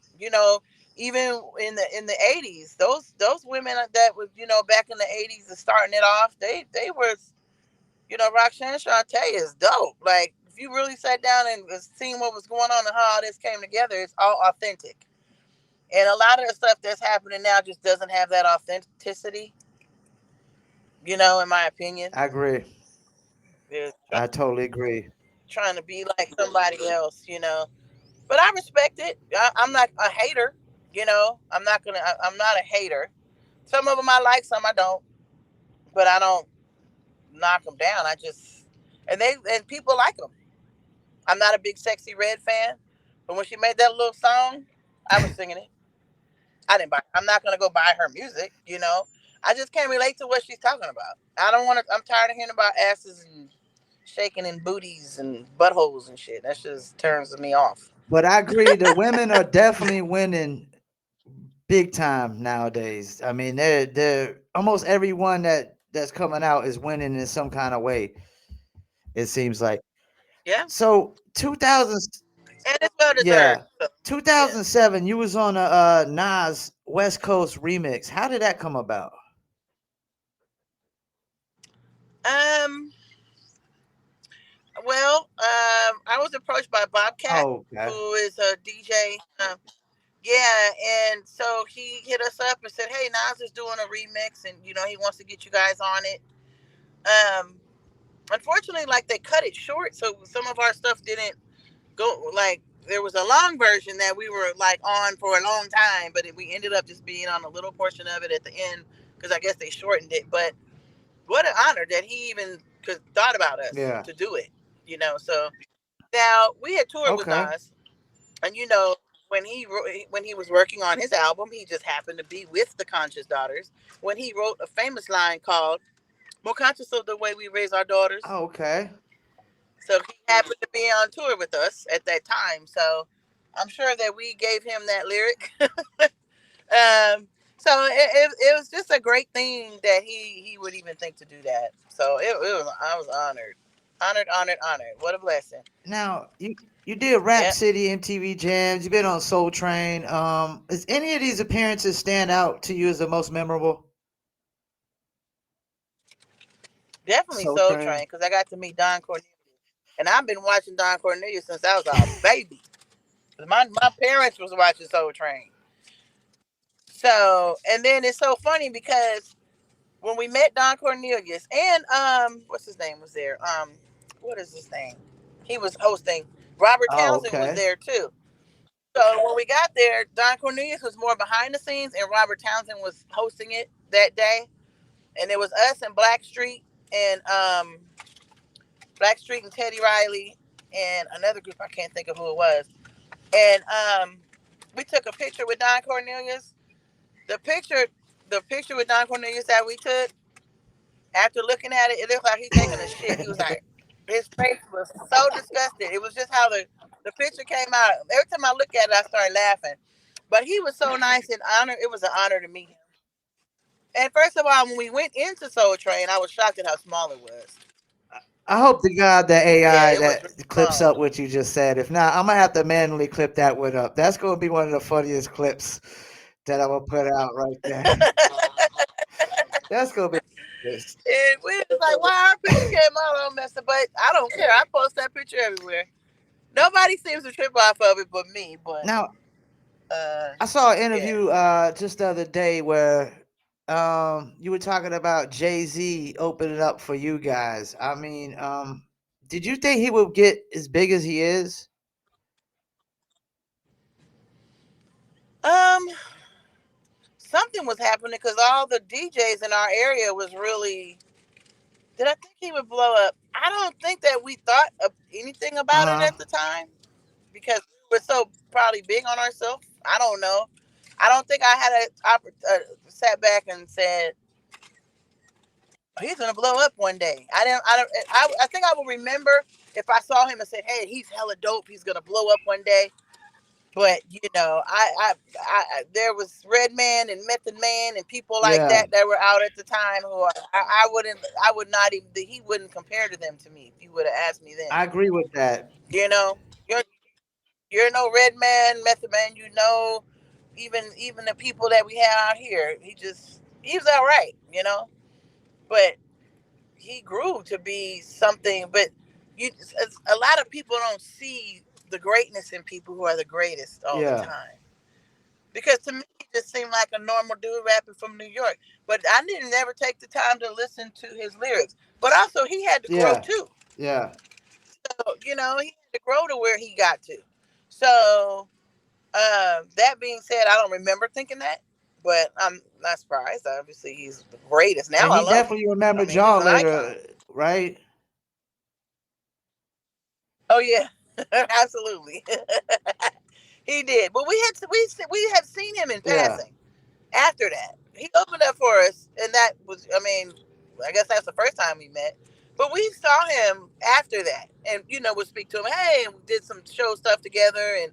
Speaker 2: even in the '80s, those women that was back in the '80s and starting it off, they were Roxanne Shante is dope. Like if you really sat down and seen what was going on and how all this came together, it's all authentic. And a lot of the stuff that's happening now just doesn't have that authenticity. In my opinion,
Speaker 1: I agree.
Speaker 2: There's-
Speaker 1: I totally agree.
Speaker 2: trying to be like somebody else, you know. But I respect it. I'm not a hater, you know. I'm not a hater. Some of them I like, some I don't. But I don't knock them down. I just and people like them. I'm not a big Sexy Red fan, but when she made that little song, I was singing it. I didn't buy. I'm not gonna go buy her music, you know. I just can't relate to what she's talking about. I don't want to. I'm tired of hearing about asses and shaking and booties and buttholes and shit. That just turns me off.
Speaker 1: But I agree, the women are definitely winning big time nowadays. I mean, they're almost everyone that's coming out is winning in some kind of way. It seems like.
Speaker 2: Yeah,
Speaker 1: So 2000,
Speaker 2: and it's well deserved.
Speaker 1: yeah,
Speaker 2: So, yeah.
Speaker 1: 2007. You was on a Nas West Coast remix. How did that come about?
Speaker 2: Um. Well, I was approached by Bobcat,
Speaker 1: Oh, okay.
Speaker 2: who is a DJ. Yeah, and so he hit us up and said, "Hey, Nas is doing a remix, and you know he wants to get you guys on it." Um, Unfortunately, like they cut it short, so some of our stuff didn't go. Like there was a long version that we were like on for a long time, but we ended up just being on a little portion of it at the end because I guess they shortened it. But what an honor that he even could thought about us
Speaker 1: Yeah.
Speaker 2: to do it, you know. So now we had toured with
Speaker 1: Okay.
Speaker 2: Nas, and you know when he was working on his album, he just happened to be with the Conscious Daughters when he wrote a famous line called "More conscious of the way we raise our daughters."
Speaker 1: Oh, okay.
Speaker 2: So he happened to be on tour with us at that time. So I'm sure that we gave him that lyric. So it was just a great thing that he would even think to do that. So it was I was honored, honored, honored, honored. What a blessing.
Speaker 1: Now you did Rap
Speaker 2: Yeah,
Speaker 1: City, MTV Jams. You've been on Soul Train. Is any of these appearances stand out to you as the most memorable?
Speaker 2: definitely
Speaker 1: Soul
Speaker 2: Soul
Speaker 1: Train.
Speaker 2: Train because I got to meet Don Cornelius, and I've been watching Don Cornelius since I was a baby. My parents was watching Soul Train. So and then it's so funny because when we met Don Cornelius and what's his name was there? What is his name? He was hosting. Robert
Speaker 1: Oh,
Speaker 2: Townsend was
Speaker 1: okay.
Speaker 2: there too. So when we got there, Don Cornelius was more behind the scenes and Robert Townsend was hosting it that day. And it was us and Blackstreet and Teddy Riley and another group I can't think of who it was. And we took a picture with Don Cornelius. The picture the picture with Don Cornelius that we took, after looking at it, it looked like he taking a shit. He was like, his face was so disgusted. It was just how the picture came out. Every time I look at it, I started laughing. But he was so nice and honored. It was an honor to meet him. And first of all, when we went into Soul Train, I was shocked at how small it was.
Speaker 1: I hope to God that
Speaker 2: Yeah,
Speaker 1: AI
Speaker 2: it was really
Speaker 1: that clips
Speaker 2: small.
Speaker 1: up what you just said. If not, I'm gonna have to manually clip that one up. That's gonna be one of the funniest clips that I'm gonna put out right there. That's gonna be this.
Speaker 2: And we was like, why our picture came out all messed up? But I don't care. I post that picture everywhere. Nobody seems to trip off of it but me. But
Speaker 1: Now
Speaker 2: uh,
Speaker 1: I saw an
Speaker 2: yeah.
Speaker 1: interview just the other day where you were talking about Jay-Z opening up for you guys. I mean, did you think he would get as big as he is?
Speaker 2: Um, Something was happening because all the DJs in our area was really. Did I think he would blow up? I don't think that we thought of anything about it
Speaker 1: Uh-huh.
Speaker 2: at the time because we're so probably big on ourselves. I don't know. I don't think I had sat back and said he's gonna blow up one day. I didn't. I don't. I think I will remember if I saw him and said, "Hey, he's hella dope. He's gonna blow up one day." But you know, there was Redman and Method Man and people like
Speaker 1: Yeah,
Speaker 2: that were out at the time who I would not even, he wouldn't compare to them to me if you would have asked me then.
Speaker 1: I agree with that.
Speaker 2: You know, you're you're no Redman, Method Man. You know, even the people that we have out here, he was all right. You know, but he grew to be something. But a lot of people don't see the greatness in people who are the greatest all the
Speaker 1: Yeah,
Speaker 2: time. Because to me, he just seemed like a normal dude rapping from New York. But I didn't never take the time to listen to his lyrics. But also, he had to grow
Speaker 1: yeah,
Speaker 2: too.
Speaker 1: yeah.
Speaker 2: he had to grow to where he got to. So, that being said, I don't remember thinking that, but I'm not surprised. Obviously, he's the greatest. Now
Speaker 1: And
Speaker 2: I
Speaker 1: he
Speaker 2: love him.
Speaker 1: definitely
Speaker 2: I
Speaker 1: remembered
Speaker 2: mean, he's
Speaker 1: y'all
Speaker 2: an icon.
Speaker 1: later, right?
Speaker 2: Oh yeah, absolutely. He did, but we had seen him in
Speaker 1: Yeah.
Speaker 2: passing. After that, he opened up for us, and that was, I mean, I guess that's the first time we met. But we saw him after that, and would speak to him. Hey, and we did some show stuff together, and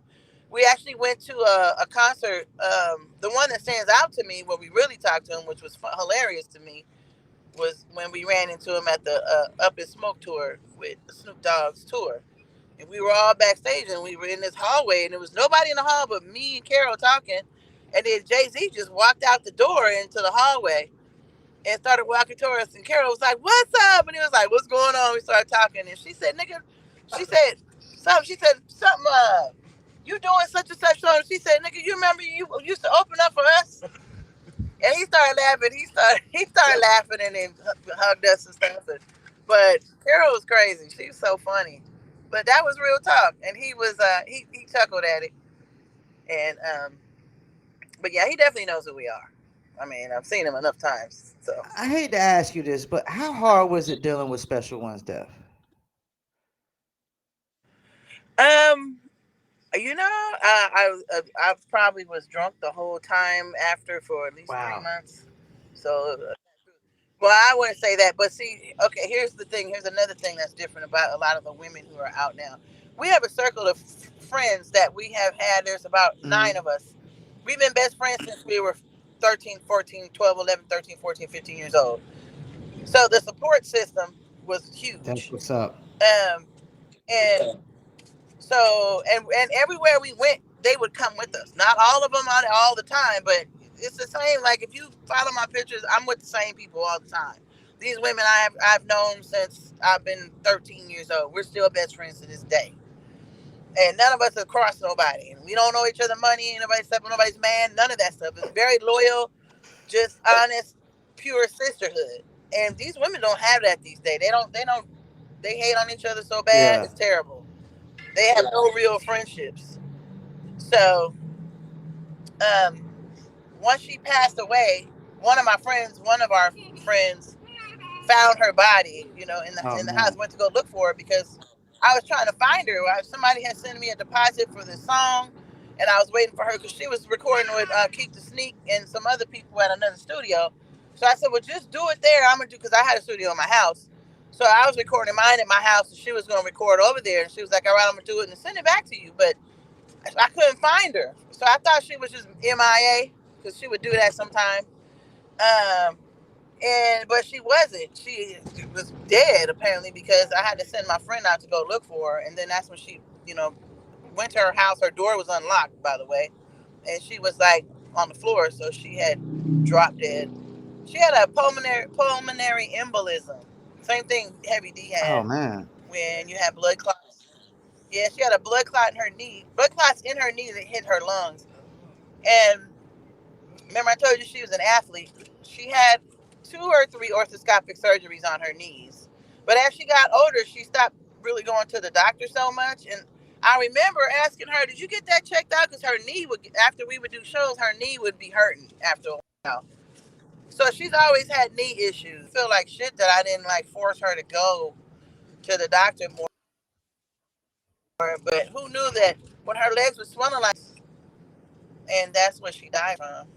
Speaker 2: we actually went to a concert. The one that stands out to me, where we really talked to him, which was hilarious to me, was when we ran into him at the Up in Smoke tour with Snoop Dogg's tour. And we were all backstage, and we were in this hallway, and there was nobody in the hall but me and Carol talking. And then Jay-Z just walked out the door into the hallway and started walking towards us. And Carol was like, "What's up?" And he was like, "What's going on?" We started talking, and she said, "Nigga," she said something. She said something. You doing such and such? So she said, "Nigga, you remember you used to open up for us?" And he started laughing. He started laughing, and then hugged us and stuff. But Carol was crazy. She was so funny. But that was real talk, and he chuckled at it. And but yeah, he definitely knows who we are. I mean, I've seen him enough times. So
Speaker 1: I hate to ask you this, but how hard was it dealing with Special One's death?
Speaker 2: um, I probably was drunk the whole time after for at least three
Speaker 1: Wow.
Speaker 2: months. So well, I wouldn't say that, but see, okay, here's the thing. Here's another thing that's different about a lot of the women who are out now. We have a circle of friends that we have had. There's about nine
Speaker 1: Mm,
Speaker 2: of us. We've been best friends since we were 13, 14, 12, 11, 13, 14, 15 years old. So the support system was
Speaker 1: that's
Speaker 2: huge.
Speaker 1: what's up.
Speaker 2: Um, and and everywhere we went, they would come with us. Not all of them all the time, but it's the same. Like if you follow my pictures, I'm with the same people all the time. These women I've known since I've been 13 years old. We're still best friends to this day, and none of us have crossed nobody. And we don't know each other money. Ain't nobody stepping on nobody's man. None of that stuff. It's very loyal, just honest, pure sisterhood. And these women don't have that these days. They don't. They don't. They hate on each other so bad.
Speaker 1: Yeah.
Speaker 2: It's terrible. They have no real friendships. So, um, once she passed away, one of our friends, found her body,
Speaker 1: Oh
Speaker 2: in the house.
Speaker 1: man.
Speaker 2: Went to go look for her because I was trying to find her. Somebody had sent me a deposit for this song, and I was waiting for her because she was recording with Keep the Sneak and some other people at another studio. So I said, "Well, just do it there. I'm gonna do," because I had a studio in my house. So I was recording mine at my house, and she was gonna record over there. And she was like, "All right, I'm gonna do it and send it back to you." But I couldn't find her, so I thought she was just MIA because she would do that sometime. Um, but she wasn't. She was dead apparently because I had to send my friend out to go look for her, and then that's when she, went to her house. Her door was unlocked, by the way, and she was like on the floor, so she had dropped dead. She had a pulmonary embolism. Same thing Heavy D
Speaker 1: Oh
Speaker 2: had
Speaker 1: man.
Speaker 2: when you had blood clots. Yeah, she had a blood clot in her knee. Blood clots in her knee that hit her lungs. And remember, I told you she was an athlete. She had two or three orthoscopic surgeries on her knees. But as she got older, she stopped really going to the doctor so much. And I remember asking her, "Did you get that checked out?" Because her knee would, after we would do shows, her knee would be hurting after a while. So she's always had knee issues. I feel like shit that I didn't like force her to go to the doctor more. But who knew that when her legs were swelling like, and that's what she died from.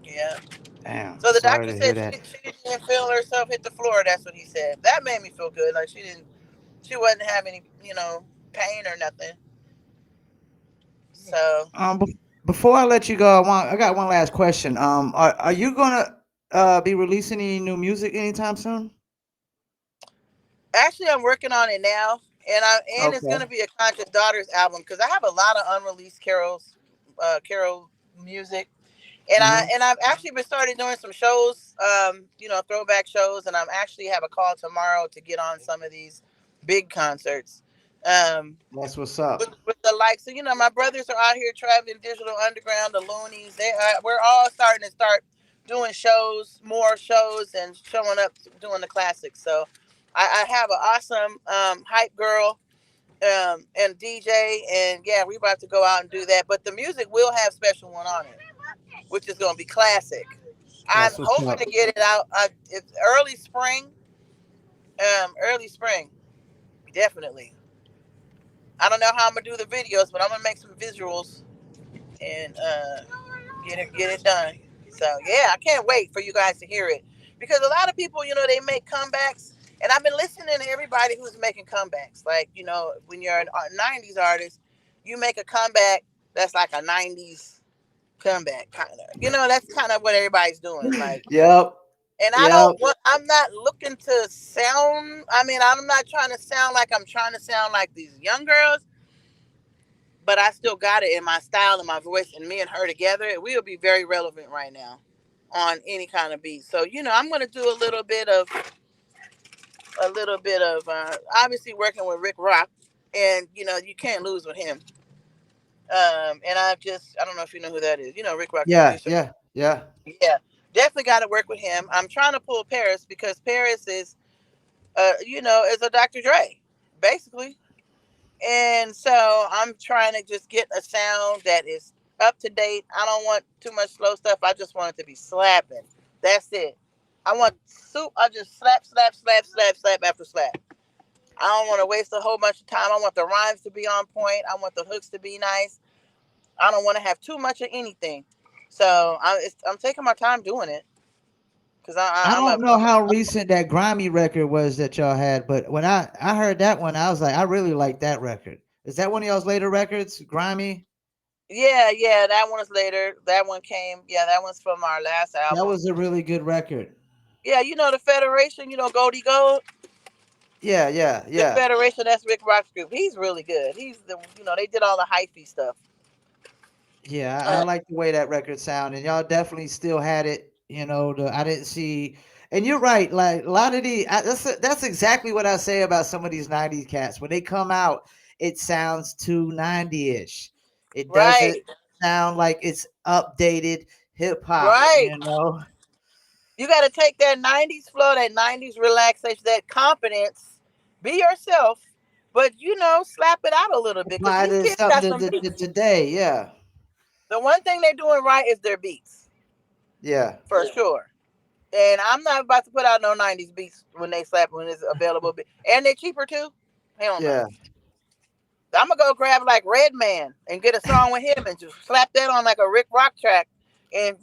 Speaker 2: Yeah.
Speaker 1: Damn.
Speaker 2: So the
Speaker 1: Sorry
Speaker 2: doctor
Speaker 1: to hear
Speaker 2: said
Speaker 1: that.
Speaker 2: she didn't feel herself hit the floor. That's what he said. That made me feel good. Like she wasn't having any, pain or nothing. So
Speaker 1: Before I let you go, I got one last question. Are you gonna be releasing any new music anytime soon?
Speaker 2: actually, I'm working on it now, and it's
Speaker 1: Okay.
Speaker 2: gonna be a Conscious Daughters album because I have a lot of unreleased Carol music. And
Speaker 1: Mm-hmm.
Speaker 2: I've actually been started doing some shows, throwback shows, and I'm actually have a call tomorrow to get on some of these big concerts. Um,
Speaker 1: That's what's up.
Speaker 2: with the likes, so my brothers are out here traveling Digital Underground, the Loonies. We're all starting to start doing shows, more shows, and showing up doing the classics. So I have an awesome hype girl. and DJ, and yeah, we about to go out and do that. But the music will have special one on it, which is gonna be classic. I'm
Speaker 1: That's what's
Speaker 2: hoping to
Speaker 1: up.
Speaker 2: get it out. It's early spring. Early spring, definitely. I don't know how I'm gonna do the videos, but I'm gonna make some visuals and get it done. So yeah, I can't wait for you guys to hear it because a lot of people, they make comebacks, and I've been listening to everybody who's making comebacks. Like when you're an '90s artist, you make a comeback that's like a '90s comeback, kind of. That's kind of what everybody's doing. Like,
Speaker 1: Yep.
Speaker 2: and I
Speaker 1: Yep.
Speaker 2: don't want. I'm not looking to sound. I mean, I'm not trying to sound like I'm trying to sound like these young girls, but I still got it in my style and my voice, and me and her together, we'll be very relevant right now on any kind of beat. So I'm gonna do a little bit of obviously working with Rick Rock, and you can't lose with him. And I don't know if you know who that is. Rick Rock, the
Speaker 1: Yeah.
Speaker 2: producer.
Speaker 1: Yeah. Yeah.
Speaker 2: Yeah, definitely got to work with him. I'm trying to pull Paris because Paris is a Dr. Dre, basically. And so I'm trying to just get a sound that is up to date. I don't want too much slow stuff. I just want it to be slapping. That's it. I want soup. I just slap, slap, slap, slap, slap after slap. I don't want to waste a whole bunch of time. I want the rhymes to be on point. I want the hooks to be nice. I don't want to have too much of anything. So I'm taking my time doing it because
Speaker 1: I
Speaker 2: I'm a
Speaker 1: don't know how recent that grimy record was that y'all had, but when I heard that one, I was like, I really like that record. Is that one of y'all's later records, grimy?
Speaker 2: yeah. That one's later. That one came. Yeah, that one's from our last
Speaker 1: That
Speaker 2: album.
Speaker 1: was a really good record.
Speaker 2: Yeah, the Federation. Goldie Gold.
Speaker 1: Yeah, yeah,
Speaker 2: The
Speaker 1: yeah.
Speaker 2: Federation. That's Rick Rock's group. He's really good. He's the they did all the hyphy stuff.
Speaker 1: Yeah, I
Speaker 2: Uh,
Speaker 1: like the way that record sounded. Y'all definitely still had it. I didn't see, and you're right. Like a lot of that's exactly what I say about some of these '90s cats. When they come out, it sounds too '90ish. It doesn't
Speaker 2: right,
Speaker 1: sound like it's updated hip hop.
Speaker 2: right. You got to take that '90s flow, that '90s relaxation, that confidence. Be yourself, but slap it out a little bit because
Speaker 1: Apply
Speaker 2: these
Speaker 1: to
Speaker 2: kids got
Speaker 1: something
Speaker 2: some beats.
Speaker 1: today. Yeah,
Speaker 2: The one thing they're doing right is their beats,
Speaker 1: yeah,
Speaker 2: for sure. And I'm not about to put out no '90s beats when they slap when it's available, and they're cheaper too. Hell no.
Speaker 1: yeah.
Speaker 2: I'm gonna go grab like Redman and get a song with him and just slap that on like a Rick Rock track, and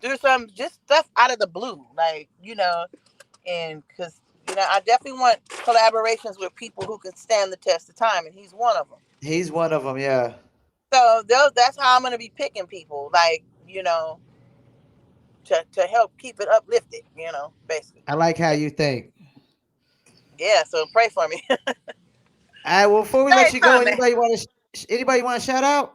Speaker 2: do some just stuff out of the blue, like and because I definitely want collaborations with people who can stand the test of time, and he's one of them.
Speaker 1: He's one of them. Yeah,
Speaker 2: So that's how I'm gonna be picking people, like to help keep it uplifted, basically.
Speaker 1: I like how you think.
Speaker 2: Yeah, so pray for me.
Speaker 1: All right. Well, before we let you go,
Speaker 2: Anytime, man.
Speaker 1: anybody want to shout out?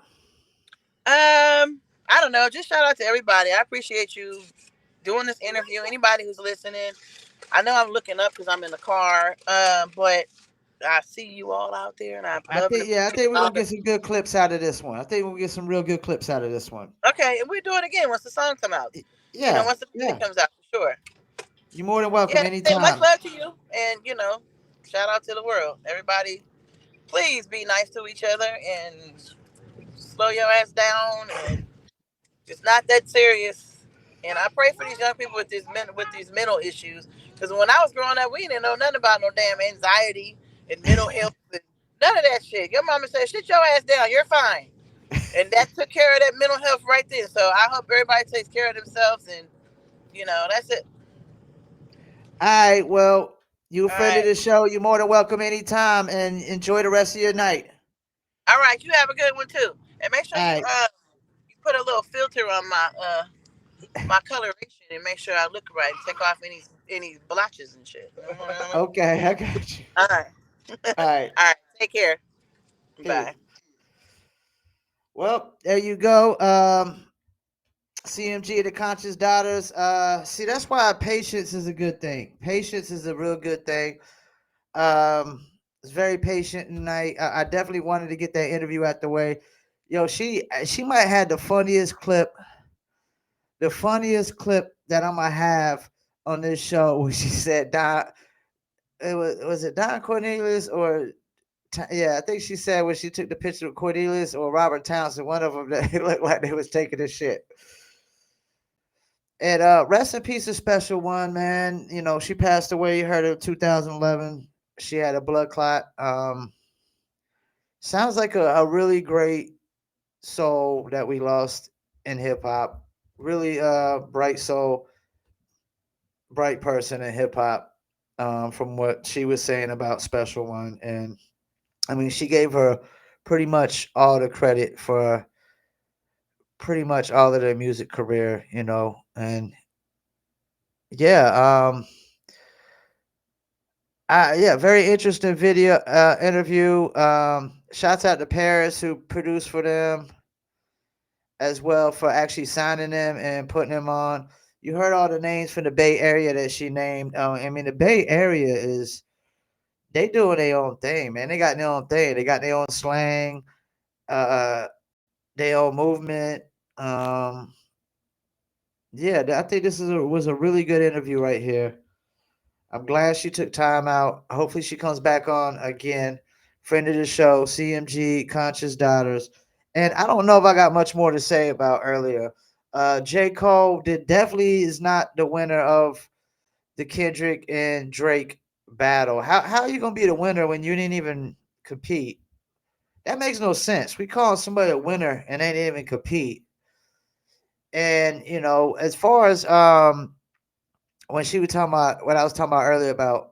Speaker 2: I don't know. Just shout out to everybody. I appreciate you doing this interview. Anybody who's listening, I know I'm looking up because I'm in the car, but I see you all out there, and I love and
Speaker 1: I
Speaker 2: appreciate
Speaker 1: think we're
Speaker 2: all
Speaker 1: gonna
Speaker 2: the.
Speaker 1: get some good clips out of this one. I think we'll get some real good clips out of this one.
Speaker 2: Okay, and we'll do it again once the song comes out.
Speaker 1: Yeah,
Speaker 2: Once the music
Speaker 1: yeah.
Speaker 2: comes out, for sure.
Speaker 1: You're more than welcome
Speaker 2: Yeah, say much
Speaker 1: anytime.
Speaker 2: love to you, and shout out to the world. Everybody, please be nice to each other and slow your ass down, and it's not that serious. And I pray for these young people with these mental issues. Because when I was growing up, we didn't know nothing about no damn anxiety and mental health and none of that shit. Your mama said, "Sit your ass down. You're fine." And that took care of that mental health right there. So I hope everybody takes care of themselves, and that's it.
Speaker 1: All right. Well, you a
Speaker 2: All
Speaker 1: friend of
Speaker 2: right.
Speaker 1: the show. You're more than welcome anytime, and enjoy the rest of your night.
Speaker 2: All right. You have a good one too. And make sure
Speaker 1: All right.
Speaker 2: you put a little filter on my coloration and make sure I look right. Take off any blotches and shit. You know what I mean?
Speaker 1: Okay, I got you.
Speaker 2: All right.
Speaker 1: All right.
Speaker 2: All right. Take care. Bye.
Speaker 1: Peace. Well, there you go. CMG, the Conscious Daughters. See, that's why patience is a good thing. Patience is a real good thing. It's very patient tonight. I definitely wanted to get that interview out the way. Yo, she might have the funniest clip that I'm gonna have on this show. Where she said, "Don, was it Don Cornelius or Yeah, I think she said when she took the picture with Cornelius or Robert Townsend, one of them, that it looked like they was taking this shit. And rest in peace, a special one, man. You know, she passed away. You heard her in 2011. She had a blood clot. Sounds like a really great soul that we lost in hip hop. Really bright soul, bright person in hip hop. From what she was saying about Special One, and I mean, she gave her pretty much all the credit for pretty much all of their music career, you know. And yeah, yeah, very interesting video interview. Shouts out to Paris who produced for them as well for actually signing them and putting them on. You heard all the names from the Bay Area that she named. I mean, the Bay Area is they doing their own thing, man. They got their own thing. They got their own slang, their own movement. Um, yeah, I think this was a really good interview right here. I'm glad she took time out. Hopefully, she comes back on again. Friend of the show, CMG, Conscious Daughters. And I don't know if I got much more to say about earlier. J. Cole did definitely is not the winner of the Kendrick and Drake battle. How are you gonna be the winner when you didn't even compete? That makes no sense. We call somebody a winner and they didn't even compete. And you know, as far as when she was talking about what I was talking about earlier about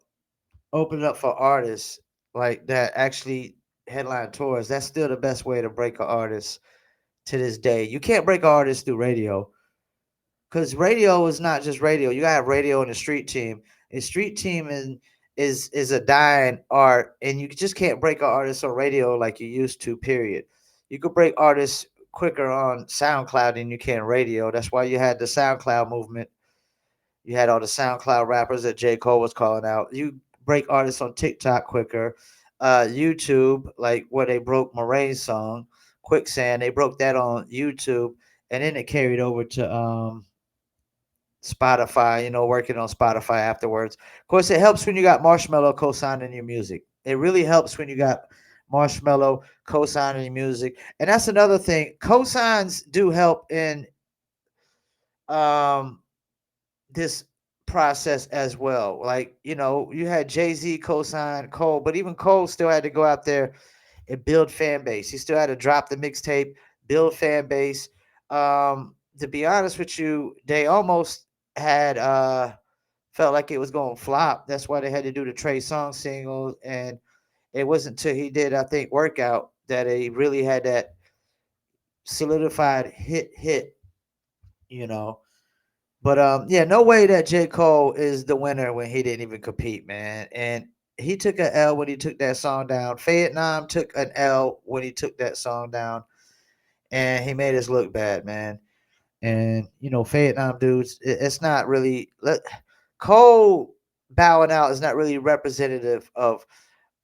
Speaker 1: open up for artists like that actually headline tours. That's still the best way to break an artist to this day. You can't break an artist through radio because radio is not just radio. You gotta have radio and a street team. A street team is a dying art, and you just can't break an artist on radio like you used to. Period. You could break artists quicker on SoundCloud than you can radio. That's why you had the SoundCloud movement. You had all the SoundCloud rappers that J. Cole was calling out. You break artists on TikTok quicker. YouTube, like where they broke Moray's song, Quicksand, they broke that on YouTube, and then it carried over to Spotify, you know, working on Spotify afterwards. Of course, it helps when you got Marshmello co-signing your music. It really helps when you got Marshmello co-signing your music. And that's another thing. Co-signs do help in um this process as well. Like, you know, you had Jay-Z co-sign Cole, but even Cole still had to go out there and build fan base. He still had to drop the mixtape, build fan base. To be honest with you, they almost had felt like it was going to flop. That's why they had to do the Trey Songz single, and it wasn't until he did, I think, Workout that he really had that solidified hit, you know. But yeah, no way that J. Cole is the winner when he didn't even compete, man. And he took an L when he took that song down. Fayettenam took an L when he took that song down, and he made us look bad, man. And you know, Fayettenam dudes, it's not really Cole bowing out is not really representative of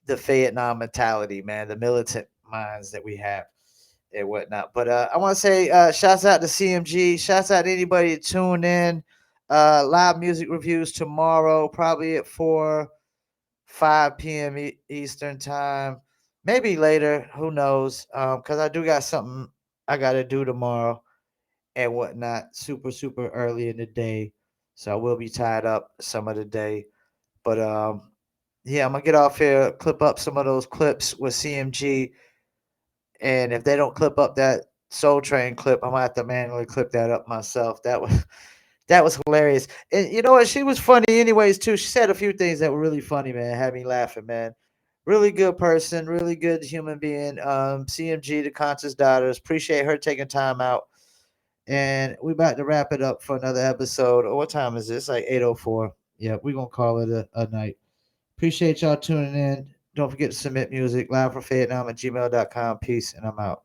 Speaker 1: the Fayettenam mentality, man. The militant minds that we have and whatnot. But I want to say shouts out to CMG. Shouts out to anybody tuned in. Live music reviews tomorrow, probably at 5 p.m. Eastern time. Maybe later. Who knows? Because I do got something I got to do tomorrow and whatnot. Super, super early in the day. So I will be tied up some of the day. But yeah, I'm going to get off here, clip up some of those clips with CMG, and if they don't clip up that Soul Train clip, I'm gonna have to manually clip that up myself. That was hilarious. And you know what? She was funny anyways too. She said a few things that were really funny, man. Had me laughing, man. Really good person, really good human being. CMG, the Conscious Daughters. Appreciate her taking time out. And we about to wrap it up for another episode. What time is this? Like 8:04. Yeah, we're gonna call it a night. Appreciate y'all tuning in. Don't forget to submit music live for Fayettenam at gmail.com. Peace, and I'm out.